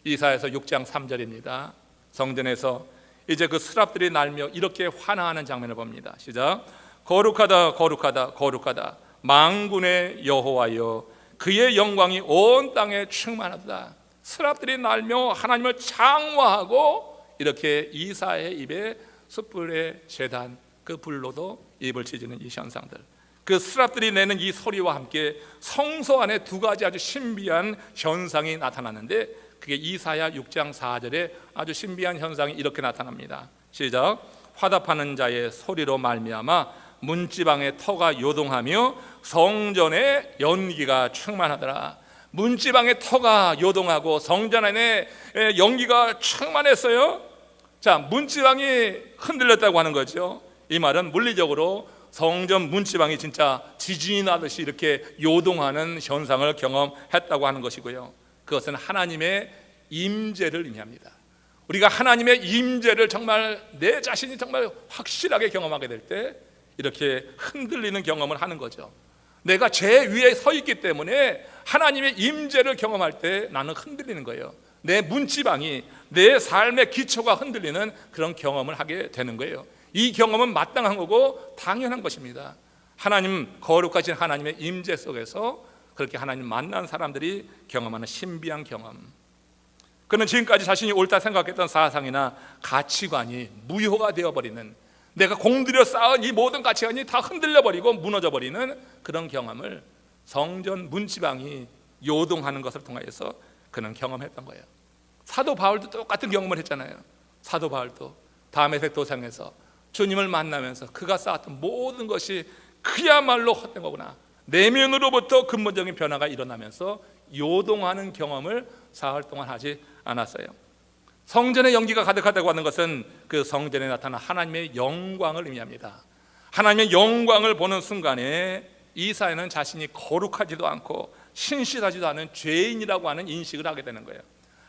이사야서 6장 3절입니다. 성전에서 이제 그 스랍들이 날며 이렇게 환호하는 장면을 봅니다. 시작. 거룩하다 거룩하다 거룩하다 만군의 여호와여, 그의 영광이 온 땅에 충만하다. 스랍들이 날며 하나님을 장화하고 이렇게 이사야의 입에 숯불의 제단 그 불로도 입을 찢는 이 현상들, 그 스랍들이 내는 이 소리와 함께 성소 안에 두 가지 아주 신비한 현상이 나타나는데 그게 이사야 6장 4절에 아주 신비한 현상이 이렇게 나타납니다. 시작. 화답하는 자의 소리로 말미암아 문지방의 터가 요동하며 성전에 연기가 충만하더라. 문지방의 터가 요동하고 성전 안에 연기가 충만했어요. 자, 문지방이 흔들렸다고 하는 거죠. 이 말은 물리적으로 성전 문지방이 진짜 지진이 나듯이 이렇게 요동하는 현상을 경험했다고 하는 것이고요. 그것은 하나님의 임재를 의미합니다. 우리가 하나님의 임재를 정말 내 자신이 정말 확실하게 경험하게 될 때 이렇게 흔들리는 경험을 하는 거죠. 내가 제 위에 서 있기 때문에 하나님의 임재를 경험할 때 나는 흔들리는 거예요. 내 문지방이, 내 삶의 기초가 흔들리는 그런 경험을 하게 되는 거예요. 이 경험은 마땅한 거고 당연한 것입니다. 하나님, 거룩하신 하나님의 임재 속에서 그렇게 하나님 만난 사람들이 경험하는 신비한 경험. 그는 지금까지 자신이 옳다 생각했던 사상이나 가치관이 무효가 되어버리는, 내가 공들여 쌓은 이 모든 가치관이 다 흔들려버리고 무너져버리는 그런 경험을 성전 문지방이 요동하는 것을 통해서 그는 경험했던 거예요. 사도 바울도 똑같은 경험을 했잖아요. 사도 바울도 다메섹 도상에서 주님을 만나면서 그가 쌓았던 모든 것이 그야말로 헛된 거구나, 내면으로부터 근본적인 변화가 일어나면서 요동하는 경험을 사흘 동안 하지 않았어요. 성전의 연기가 가득하다고 하는 것은 그 성전에 나타난 하나님의 영광을 의미합니다. 하나님의 영광을 보는 순간에 이사야는 자신이 거룩하지도 않고 신실하지도 않은 죄인이라고 하는 인식을 하게 되는 거예요.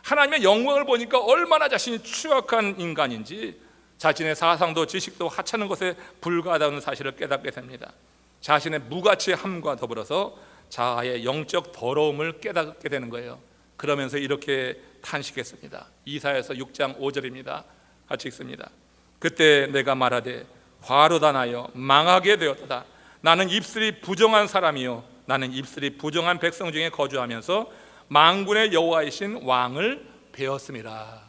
하나님의 영광을 보니까 얼마나 자신이 추악한 인간인지, 자신의 사상도 지식도 하찮은 것에 불과하다는 사실을 깨닫게 됩니다. 자신의 무가치함과 더불어서 자아의 영적 더러움을 깨닫게 되는 거예요. 그러면서 이렇게 탄식했습니다. 이사야서 6장 5절입니다. 같이 읽습니다. 그때 내가 말하되 화로다 나여 망하게 되었다. 나는 입술이 부정한 사람이요, 나는 입술이 부정한 백성 중에 거주하면서 만군의 여호와이신 왕을 배웠음이라.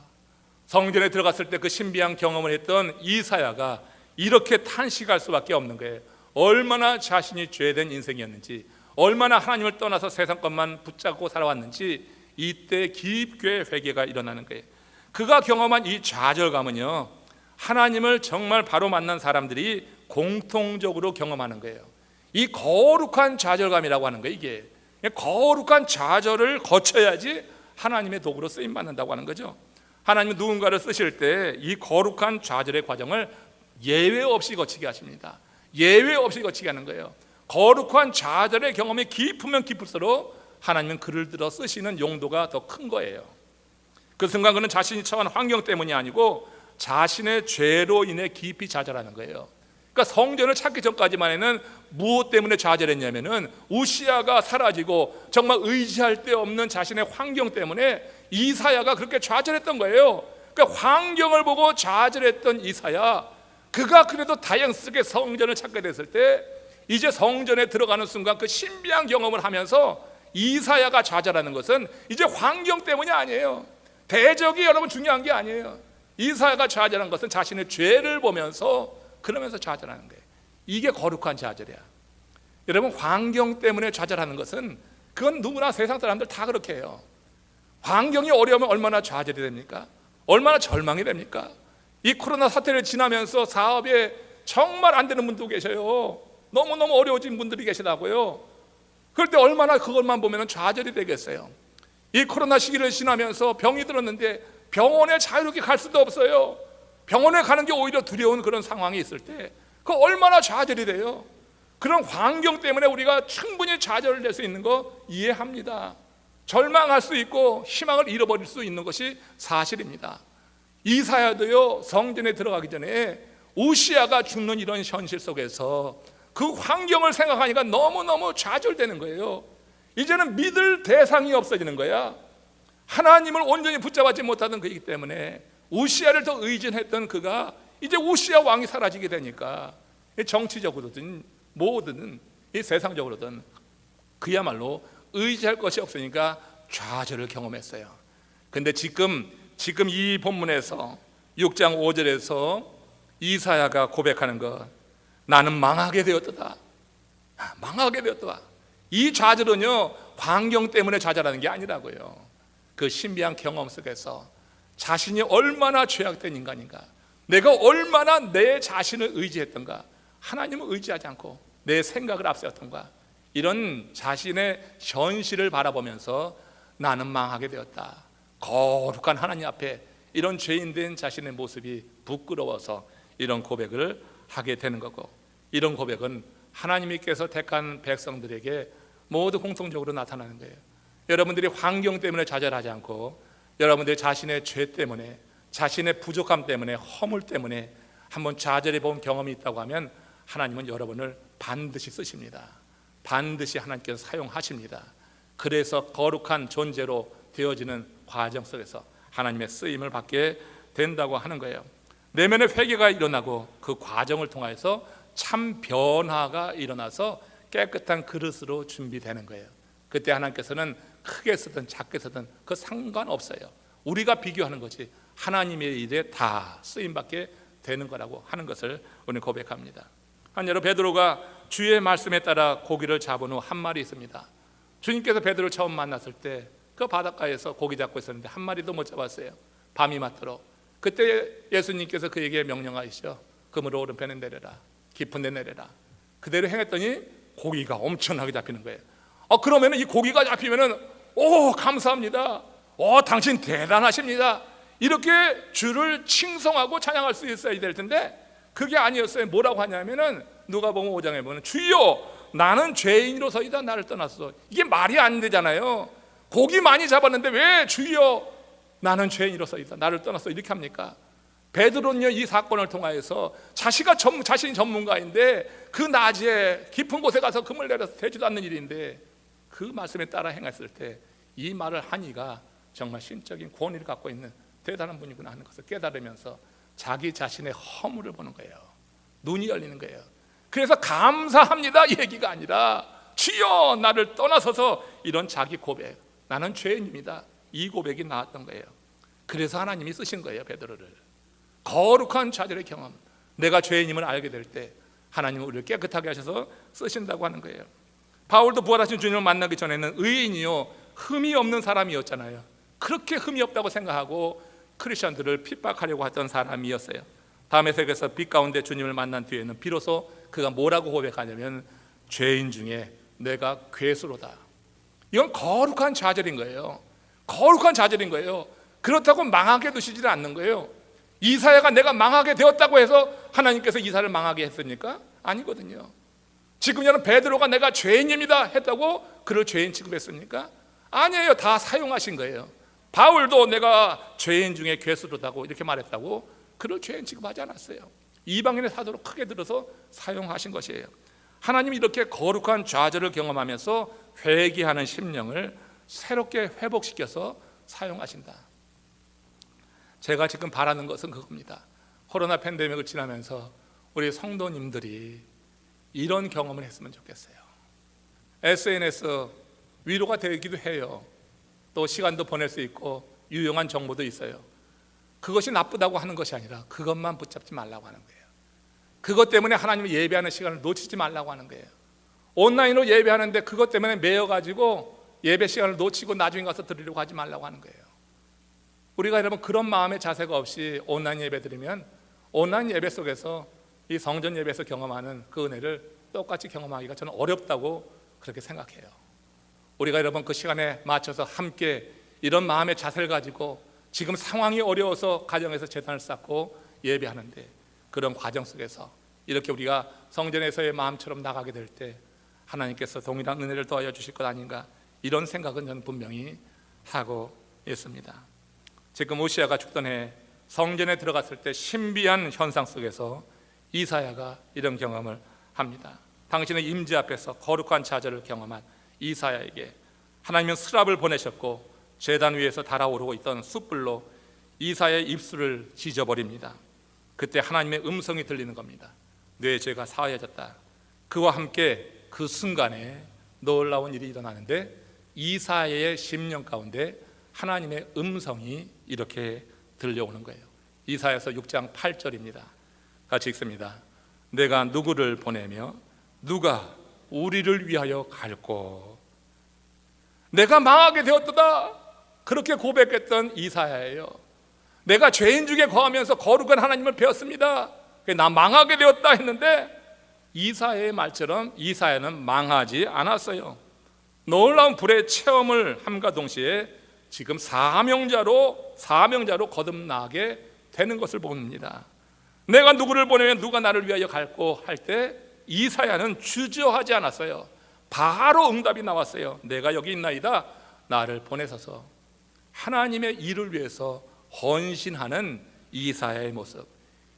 성전에 들어갔을 때 그 신비한 경험을 했던 이사야가 이렇게 탄식할 수밖에 없는 거예요. 얼마나 자신이 죄된 인생이었는지, 얼마나 하나님을 떠나서 세상 것만 붙잡고 살아왔는지 이때 깊게 회개가 일어나는 거예요. 그가 경험한 이 좌절감은요, 하나님을 정말 바로 만난 사람들이 공통적으로 경험하는 거예요. 이 거룩한 좌절감이라고 하는 거예요. 이게 거룩한 좌절을 거쳐야지 하나님의 도구로 쓰임 받는다고 하는 거죠. 하나님은 누군가를 쓰실 때 이 거룩한 좌절의 과정을 예외 없이 거치게 하십니다. 예외 없이 거치게 하는 거예요. 거룩한 좌절의 경험이 깊으면 깊을수록 하나님은 그를 들어 쓰시는 용도가 더 큰 거예요. 그 순간 그는 자신이 처한 환경 때문이 아니고 자신의 죄로 인해 깊이 좌절하는 거예요. 그러니까 성전을 찾기 전까지만 해는 무엇 때문에 좌절했냐면은 우시야가 사라지고 정말 의지할 데 없는 자신의 환경 때문에 이사야가 그렇게 좌절했던 거예요. 그러니까 환경을 보고 좌절했던 이사야, 그가 그래도 다행스럽게 성전을 찾게 됐을 때 이제 성전에 들어가는 순간 그 신비한 경험을 하면서 이사야가 좌절하는 것은 이제 환경 때문이 아니에요. 대적이 여러분 중요한 게 아니에요. 이사야가 좌절한 것은 자신의 죄를 보면서 그러면서 좌절하는 거예요. 이게 거룩한 좌절이야. 여러분, 환경 때문에 좌절하는 것은 그건 누구나 세상 사람들 다 그렇게 해요. 환경이 어려우면 얼마나 좌절이 됩니까? 얼마나 절망이 됩니까? 이 코로나 사태를 지나면서 사업에 정말 안 되는 분도 계셔요. 너무너무 어려워진 분들이 계시다고요. 그럴 때 얼마나 그것만 보면 좌절이 되겠어요. 이 코로나 시기를 지나면서 병이 들었는데 병원에 자유롭게 갈 수도 없어요. 병원에 가는 게 오히려 두려운 그런 상황이 있을 때 그 얼마나 좌절이 돼요. 그런 환경 때문에 우리가 충분히 좌절을 낼 수 있는 거 이해합니다. 절망할 수 있고 희망을 잃어버릴 수 있는 것이 사실입니다. 이사야도요, 성전에 들어가기 전에 우시야가 죽는 이런 현실 속에서 그 환경을 생각하니까 너무너무 좌절되는 거예요. 이제는 믿을 대상이 없어지는 거야. 하나님을 온전히 붙잡지 못하던 그이기 때문에 우시야를 더 의존했던 그가 이제 우시야 왕이 사라지게 되니까 정치적으로든 뭐든 이 세상적으로든 그야말로 의지할 것이 없으니까 좌절을 경험했어요. 근데 지금 이 본문에서 6장 5절에서 이사야가 고백하는 것, 나는 망하게 되었다. 망하게 되었다. 이 좌절은요, 환경 때문에 좌절하는 게 아니라고요. 그 신비한 경험 속에서 자신이 얼마나 죄악된 인간인가, 내가 얼마나 내 자신을 의지했던가, 하나님을 의지하지 않고 내 생각을 앞세웠던가, 이런 자신의 현실을 바라보면서 나는 망하게 되었다. 거룩한 하나님 앞에 이런 죄인된 자신의 모습이 부끄러워서 이런 고백을 하게 되는 거고, 이런 고백은 하나님께서 택한 백성들에게 모두 공통적으로 나타나는 거예요. 여러분들이 환경 때문에 좌절하지 않고 여러분들이 자신의 죄 때문에, 자신의 부족함 때문에, 허물 때문에 한번 좌절해 본 경험이 있다고 하면 하나님은 여러분을 반드시 쓰십니다. 반드시 하나님께서 사용하십니다. 그래서 거룩한 존재로 되어지는 과정 속에서 하나님의 쓰임을 받게 된다고 하는 거예요. 내면의 회개가 일어나고 그 과정을 통해서 참 변화가 일어나서 깨끗한 그릇으로 준비되는 거예요. 그때 하나님께서는 크게 쓰든 작게 쓰든 그 상관없어요. 우리가 비교하는 것이 하나님의 일에 다 쓰임받게 되는 거라고 하는 것을 오늘 고백합니다. 한여러 베드로가 주의 말씀에 따라 고기를 잡은 후 한 말이 있습니다. 주님께서 베드로를 처음 만났을 때 그 바닷가에서 고기 잡고 있었는데 한 마리도 못 잡았어요. 밤이 맞도록. 그때 예수님께서 그에게 명령하시죠. 그물을 오른편에 내려라, 깊은 데 내려라. 그대로 행했더니 고기가 엄청나게 잡히는 거예요. 그러면 이 고기가 잡히면은 감사합니다. 당신 대단하십니다. 이렇게 주를 칭송하고 찬양할 수 있어야 될 텐데 그게 아니었어요. 뭐라고 하냐면은 누가복음 5장에 보면 주여 나는 죄인으로서이다 나를 떠났어. 이게 말이 안 되잖아요. 고기 많이 잡았는데 왜 주여 나는 죄인으로서이다 나를 떠났어 이렇게 합니까? 베드로는요, 이 사건을 통하여서 자신이 전문가인데 그 낮에 깊은 곳에 가서 금을 내려서 되지도 않는 일인데 그 말씀에 따라 행했을 때 이 말을 하니가 정말 신적인 권위를 갖고 있는 대단한 분이구나 하는 것을 깨달으면서 자기 자신의 허물을 보는 거예요. 눈이 열리는 거예요. 그래서 감사합니다 이 얘기가 아니라 주여 나를 떠나서서 이런 자기 고백, 나는 죄인입니다, 이 고백이 나왔던 거예요. 그래서 하나님이 쓰신 거예요. 베드로를 거룩한 좌절의 경험, 내가 죄인임을 알게 될 때 하나님은 우리를 깨끗하게 하셔서 쓰신다고 하는 거예요. 바울도 부활하신 주님을 만나기 전에는 의인이요 흠이 없는 사람이었잖아요. 그렇게 흠이 없다고 생각하고 크리스천들을 핍박하려고 했던 사람이었어요. 다음 에서에서 빛 가운데 주님을 만난 뒤에는 비로소 그가 뭐라고 고백하냐면 죄인 중에 내가 괴수로다. 이건 거룩한 좌절인 거예요. 거룩한 좌절인 거예요. 그렇다고 망하게 두시지는 않는 거예요. 이사야가 내가 망하게 되었다고 해서 하나님께서 이사를 망하게 했습니까? 아니거든요. 지금 여러분 베드로가 내가 죄인입니다 했다고 그를 죄인 취급했습니까? 아니에요. 다 사용하신 거예요. 바울도 내가 죄인 중에 괴수로다고 이렇게 말했다고 그를 죄인 취급하지 않았어요. 이방인의 사도로 크게 들어서 사용하신 것이에요. 하나님이 이렇게 거룩한 좌절을 경험하면서 회개하는 심령을 새롭게 회복시켜서 사용하신다. 제가 지금 바라는 것은 그겁니다. 코로나 팬데믹을 지나면서 우리 성도님들이 이런 경험을 했으면 좋겠어요. SNS 위로가 되기도 해요. 또 시간도 보낼 수 있고 유용한 정보도 있어요. 그것이 나쁘다고 하는 것이 아니라 그것만 붙잡지 말라고 하는 거예요. 그것 때문에 하나님을 예배하는 시간을 놓치지 말라고 하는 거예요. 온라인으로 예배하는데 그것 때문에 매여가지고 예배 시간을 놓치고 나중에 가서 드리려고 하지 말라고 하는 거예요. 우리가 여러분 그런 마음의 자세가 없이 온라인 예배 드리면 온라인 예배 속에서 이 성전 예배에서 경험하는 그 은혜를 똑같이 경험하기가 저는 어렵다고 그렇게 생각해요. 우리가 여러분 그 시간에 맞춰서 함께 이런 마음의 자세를 가지고 지금 상황이 어려워서 가정에서 재단을 쌓고 예배하는데 그런 과정 속에서 이렇게 우리가 성전에서의 마음처럼 나가게 될 때 하나님께서 동일한 은혜를 더하여 주실 것 아닌가, 이런 생각은 저는 분명히 하고 있습니다. 지금 우시아가 죽던 해 성전에 들어갔을 때 신비한 현상 속에서 이사야가 이런 경험을 합니다. 당신의 임재 앞에서 거룩한 좌절을 경험한 이사야에게 하나님은 스랍을 보내셨고 제단 위에서 달아오르고 있던 숯불로 이사야의 입술을 지져버립니다. 그때 하나님의 음성이 들리는 겁니다. 내 죄가 사하여졌다. 그와 함께 그 순간에 놀라운 일이 일어나는데 이사야의 심령 가운데 하나님의 음성이 이렇게 들려오는 거예요. 이사야서 6장 8절입니다. 같이 읽습니다. 내가 누구를 보내며 누가 우리를 위하여 갈꼬. 내가 망하게 되었도다, 그렇게 고백했던 이사야예요. 내가 죄인 중에 거하면서 거룩한 하나님을 배웠습니다. 나 망하게 되었다 했는데 이사야의 말처럼 이사야는 망하지 않았어요. 놀라운 불의 체험을 함과 동시에 지금 사명자로 거듭나게 되는 것을 봅니다. 내가 누구를 보내면 누가 나를 위하여 갈꼬 할 때 이사야는 주저하지 않았어요. 바로 응답이 나왔어요. 내가 여기 있나이다, 나를 보내소서. 하나님의 일을 위해서 헌신하는 이사야의 모습.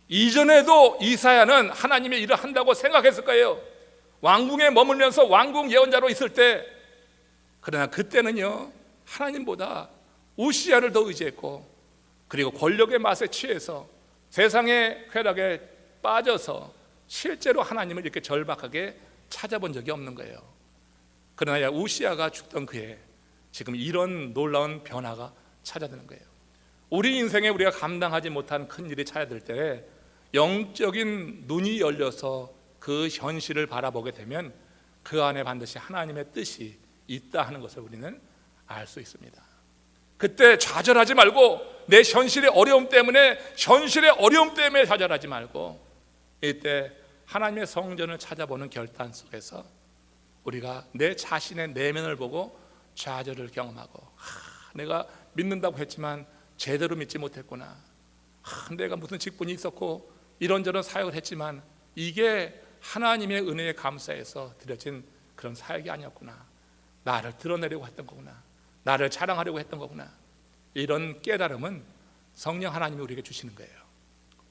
이전에도 이사야는 하나님의 일을 한다고 생각했을 거예요. 왕궁에 머물면서 왕궁 예언자로 있을 때. 그러나 그때는요, 하나님보다 우시야를 더 의지했고, 그리고 권력의 맛에 취해서 세상의 쾌락에 빠져서 실제로 하나님을 이렇게 절박하게 찾아본 적이 없는 거예요. 그러나 우시야가 죽던 그해 지금 이런 놀라운 변화가 찾아드는 거예요. 우리 인생에 우리가 감당하지 못한 큰 일이 찾아들 때 영적인 눈이 열려서 그 현실을 바라보게 되면 그 안에 반드시 하나님의 뜻이 있다 하는 것을 우리는 알 수 있습니다. 그때 좌절하지 말고, 내 현실의 어려움 때문에 좌절하지 말고, 이때 하나님의 성전을 찾아보는 결단 속에서 우리가 내 자신의 내면을 보고 좌절을 경험하고, 내가 믿는다고 했지만 제대로 믿지 못했구나, 내가 무슨 직분이 있었고 이런저런 사역을 했지만 이게 하나님의 은혜에 감사해서 드려진 그런 사역이 아니었구나, 나를 드러내려고 했던 거구나, 나를 자랑하려고 했던 거구나, 이런 깨달음은 성령 하나님이 우리에게 주시는 거예요.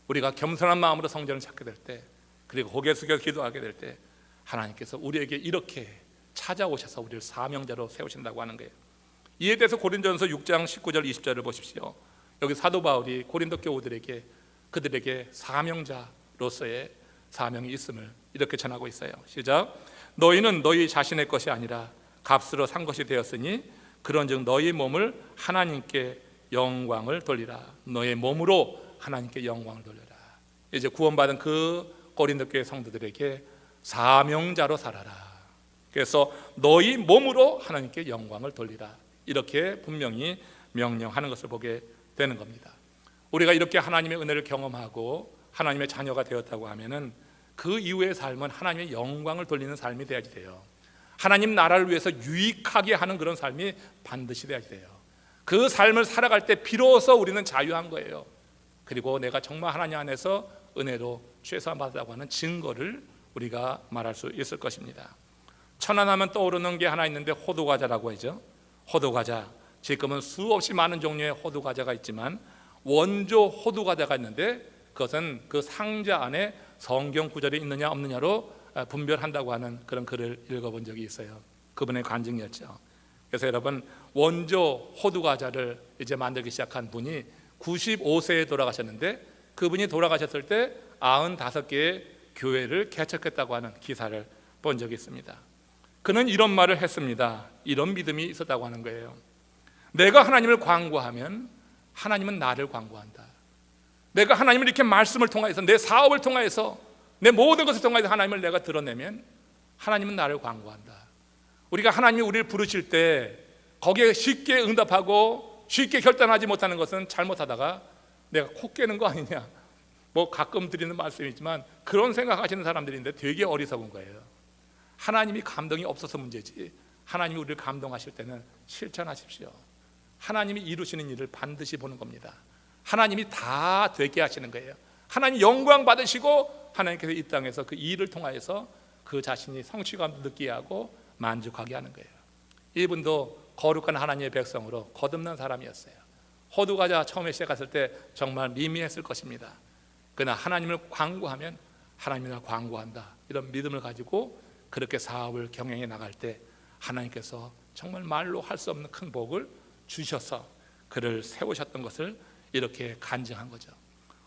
우리가 겸손한 마음으로 성전을 찾게 될 때, 그리고 고개 숙여 기도하게 될 때 하나님께서 우리에게 이렇게 찾아오셔서 우리를 사명자로 세우신다고 하는 거예요. 이에 대해서 고린도전서 6장 19절 20절을 보십시오. 여기 사도 바울이 고린도 교우들에게 그들에게 사명자로서의 사명이 있음을 이렇게 전하고 있어요. 시작. 너희는 너희 자신의 것이 아니라 값으로 산 것이 되었으니 그런즉 너희 몸을 하나님께 영광을 돌리라. 너의 몸으로 하나님께 영광을 돌려라. 이제 구원받은 그 고린도 교회 성도들에게 사명자로 살아라. 그래서 너희 몸으로 하나님께 영광을 돌리라, 이렇게 분명히 명령하는 것을 보게 되는 겁니다. 우리가 이렇게 하나님의 은혜를 경험하고 하나님의 자녀가 되었다고 하면은 그 이후의 삶은 하나님의 영광을 돌리는 삶이 되어야지 돼요. 하나님 나라를 위해서 유익하게 하는 그런 삶이 반드시 되어야지 돼요. 그 삶을 살아갈 때 비로소 우리는 자유한 거예요. 그리고 내가 정말 하나님 안에서 은혜로 최소한 받았다고 하는 증거를 우리가 말할 수 있을 것입니다. 천안하면 떠오르는 게 하나 있는데 호두과자라고 하죠. 호두과자, 지금은 수없이 많은 종류의 호두과자가 있지만 원조 호두과자가 있는데 그것은 그 상자 안에 성경 구절이 있느냐 없느냐로 분별한다고 하는 그런 글을 읽어본 적이 있어요. 그분의 간증이었죠. 그래서 여러분, 원조 호두 과자를 이제 만들기 시작한 분이 95세에 돌아가셨는데, 그분이 돌아가셨을 때 95개의 교회를 개척했다고 하는 기사를 본 적이 있습니다. 그는 이런 말을 했습니다. 이런 믿음이 있었다고 하는 거예요. 내가 하나님을 광고하면 하나님은 나를 광고한다. 내가 하나님을 이렇게 말씀을 통하여서, 내 사업을 통하여서, 내 모든 것을 통하여서 하나님을 내가 드러내면 하나님은 나를 광고한다. 우리가 하나님이 우리를 부르실 때 거기에 쉽게 응답하고 쉽게 결단하지 못하는 것은 잘못하다가 내가 코 깨는 거 아니냐, 뭐 가끔 드리는 말씀이지만 그런 생각하시는 사람들인데 되게 어리석은 거예요. 하나님이 감동이 없어서 문제지, 하나님이 우리를 감동하실 때는 실천하십시오. 하나님이 이루시는 일을 반드시 보는 겁니다. 하나님이 다 되게 하시는 거예요. 하나님 영광 받으시고 하나님께서 이 땅에서 그 일을 통하여서 그 자신이 성취감도 느끼게 하고 만족하게 하는 거예요. 이분도 거룩한 하나님의 백성으로 거듭난 사람이었어요. 호두과자 처음에 시작했을 때 정말 미미했을 것입니다. 그러나 하나님을 광고하면 하나님이 나 광고한다, 이런 믿음을 가지고 그렇게 사업을 경영해 나갈 때 하나님께서 정말 말로 할 수 없는 큰 복을 주셔서 그를 세우셨던 것을 이렇게 간증한 거죠.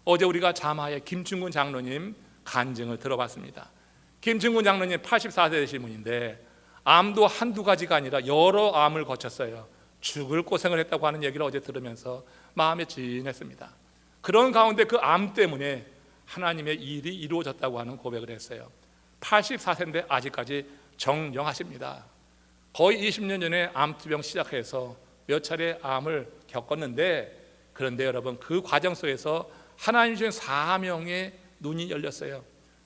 어제 우리가 자마의 김충군 장로님 간증을 들어봤습니다. 김충군 장로님 84세 되신 분인데 암도 한두 가지가 아니라 여러 암을 거쳤어요. 죽을 고생을 했다고 하는 얘기를 어제 들으면서 마음에 진했습니다. 그런 가운데 그 암 때문에 하나님의 일이 이루어졌다고 하는 고백을 했어요. 84세인데 아직까지 정령하십니다. 거의 20년 전에 암투병 시작해서 몇 차례 암을 겪었는데, 그런데 여러분, 그 과정 속에서 하나님 주신 사명의 눈이 열렸어요.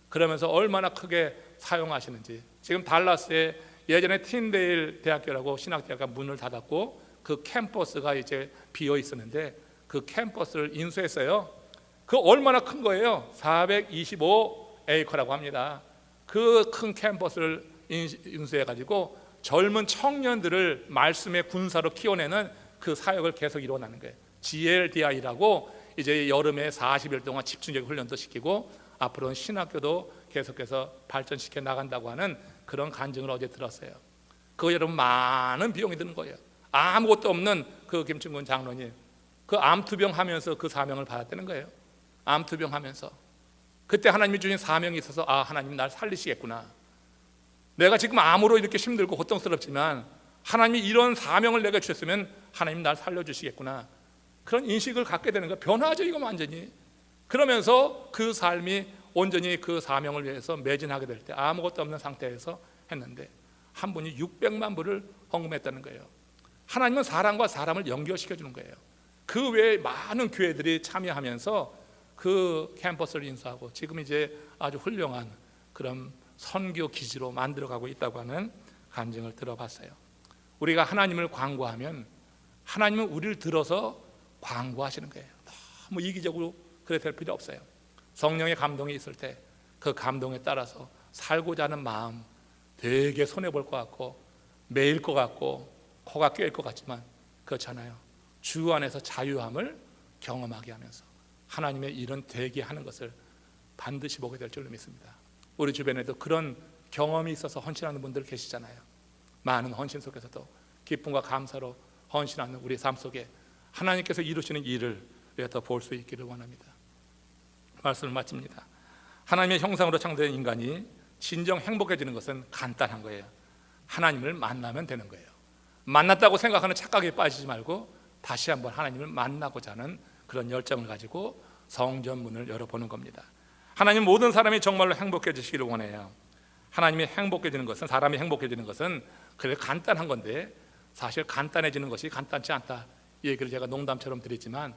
그러면서 얼마나 크게 사용하시는지. 지금 달라스에 예전에 틴데일 대학교라고 신학대학가 문을 닫았고 그 캠퍼스가 이제 비어 있었는데 그 캠퍼스를 인수했어요. 그 얼마나 큰 거예요? 425에이커라고 합니다. 그 큰 캠퍼스를 인수해가지고 젊은 청년들을 말씀의 군사로 키워내는 그 사역을 계속 이루어나는 거예요. GLDI라고 이제 여름에 40일 동안 집중적 훈련도 시키고 앞으로는 신학교도 계속해서 발전시켜 나간다고 하는 그런 간증을 어제 들었어요. 그거 여러분 많은 비용이 드는 거예요. 아무것도 없는 그 김충군 장로님, 그 암투병 하면서 그 사명을 받았다는 거예요. 암투병 하면서 그때 하나님이 주신 사명이 있어서, 아, 하나님 날 살리시겠구나. 내가 지금 암으로 이렇게 힘들고 고통스럽지만 하나님이 이런 사명을 내가 주셨으면 하나님 날 살려주시겠구나, 그런 인식을 갖게 되는 거예요. 변화죠, 이거 완전히. 그러면서 그 삶이 온전히 그 사명을 위해서 매진하게 될 때 아무것도 없는 상태에서 했는데 한 분이 600만 불을 헌금했다는 거예요. 하나님은 사람과 사람을 연결시켜 주는 거예요. 그 외에 많은 교회들이 참여하면서 그 캠퍼스를 인수하고 지금 이제 아주 훌륭한 그런 선교 기지로 만들어가고 있다고 하는 간증을 들어봤어요. 우리가 하나님을 광고하면 하나님은 우리를 들어서 광고하시는 거예요. 너무 이기적으로 그래 될 필요 없어요. 성령의 감동이 있을 때 그 감동에 따라서 살고자 하는 마음, 되게 손해볼 것 같고 매일 것 같고 코가 꿰일 것 같지만 그렇잖아요. 주 안에서 자유함을 경험하게 하면서 하나님의 일은 되게 하는 것을 반드시 보게 될 줄로 믿습니다. 우리 주변에도 그런 경험이 있어서 헌신하는 분들 계시잖아요. 많은 헌신 속에서도 기쁨과 감사로 헌신하는 우리 삶 속에 하나님께서 이루시는 일을 우리가 더 볼 수 있기를 원합니다. 말씀을 마칩니다. 하나님의 형상으로 창조된 인간이 진정 행복해지는 것은 간단한 거예요. 하나님을 만나면 되는 거예요. 만났다고 생각하는 착각에 빠지지 말고 다시 한번 하나님을 만나고자 하는 그런 열정을 가지고 성전 문을 열어보는 겁니다. 하나님 모든 사람이 정말로 행복해지시기를 원해요. 하나님이 행복해지는 것은, 사람이 행복해지는 것은 그래 간단한 건데 사실 간단해지는 것이 간단치 않다, 이 얘기를 제가 농담처럼 드리지만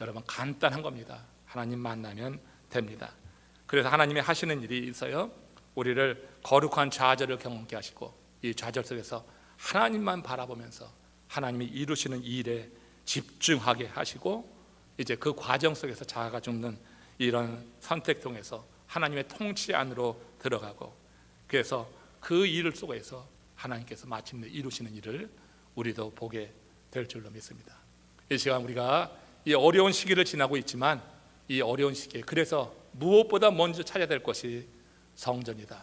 여러분 간단한 겁니다. 하나님 만나면 됩니다. 그래서 하나님이 하시는 일이 있어요. 우리를 거룩한 좌절을 경험케 하시고 이 좌절 속에서 하나님만 바라보면서 하나님이 이루시는 일에 집중하게 하시고 이제 그 과정 속에서 자아가 죽는 이런 선택 통해서 하나님의 통치 안으로 들어가고, 그래서 그 일 속에서 하나님께서 마침내 이루시는 일을 우리도 보게 될 줄로 믿습니다. 이 시간 우리가 이 어려운 시기를 지나고 있지만 이 어려운 시기에 그래서 무엇보다 먼저 찾아야 될 것이 성전이다.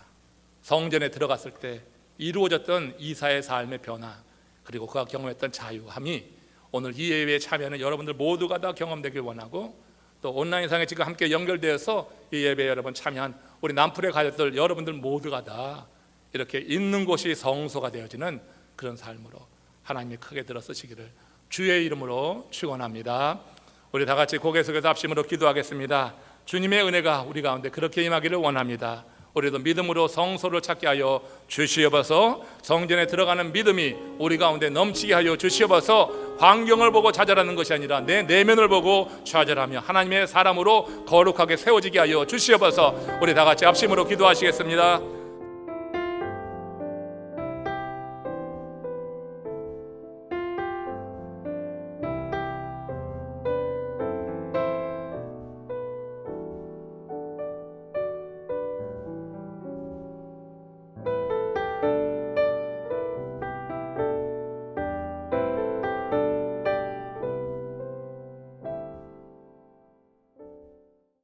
성전에 들어갔을 때 이루어졌던 이사의 삶의 변화, 그리고 그가 경험했던 자유함이 오늘 이 예배에 참여하는 여러분들 모두가 다 경험되길 원하고, 또 온라인상에 지금 함께 연결되어서 이 예배에 여러분 참여한 우리 남풀의 가족들 여러분들 모두가 다 이렇게 있는 곳이 성소가 되어지는 그런 삶으로 하나님이 크게 들어서시기를 주의 이름으로 축원합니다. 우리 다 같이 고개 숙여서 합심으로 기도하겠습니다. 주님의 은혜가 우리 가운데 그렇게 임하기를 원합니다. 우리도 믿음으로 성소를 찾게 하여 주시옵소서. 성전에 들어가는 믿음이 우리 가운데 넘치게 하여 주시옵소서. 환경을 보고 좌절하는 것이 아니라 내 내면을 보고 좌절하며 하나님의 사람으로 거룩하게 세워지게 하여 주시옵소서. 우리 다 같이 합심으로 기도하시겠습니다.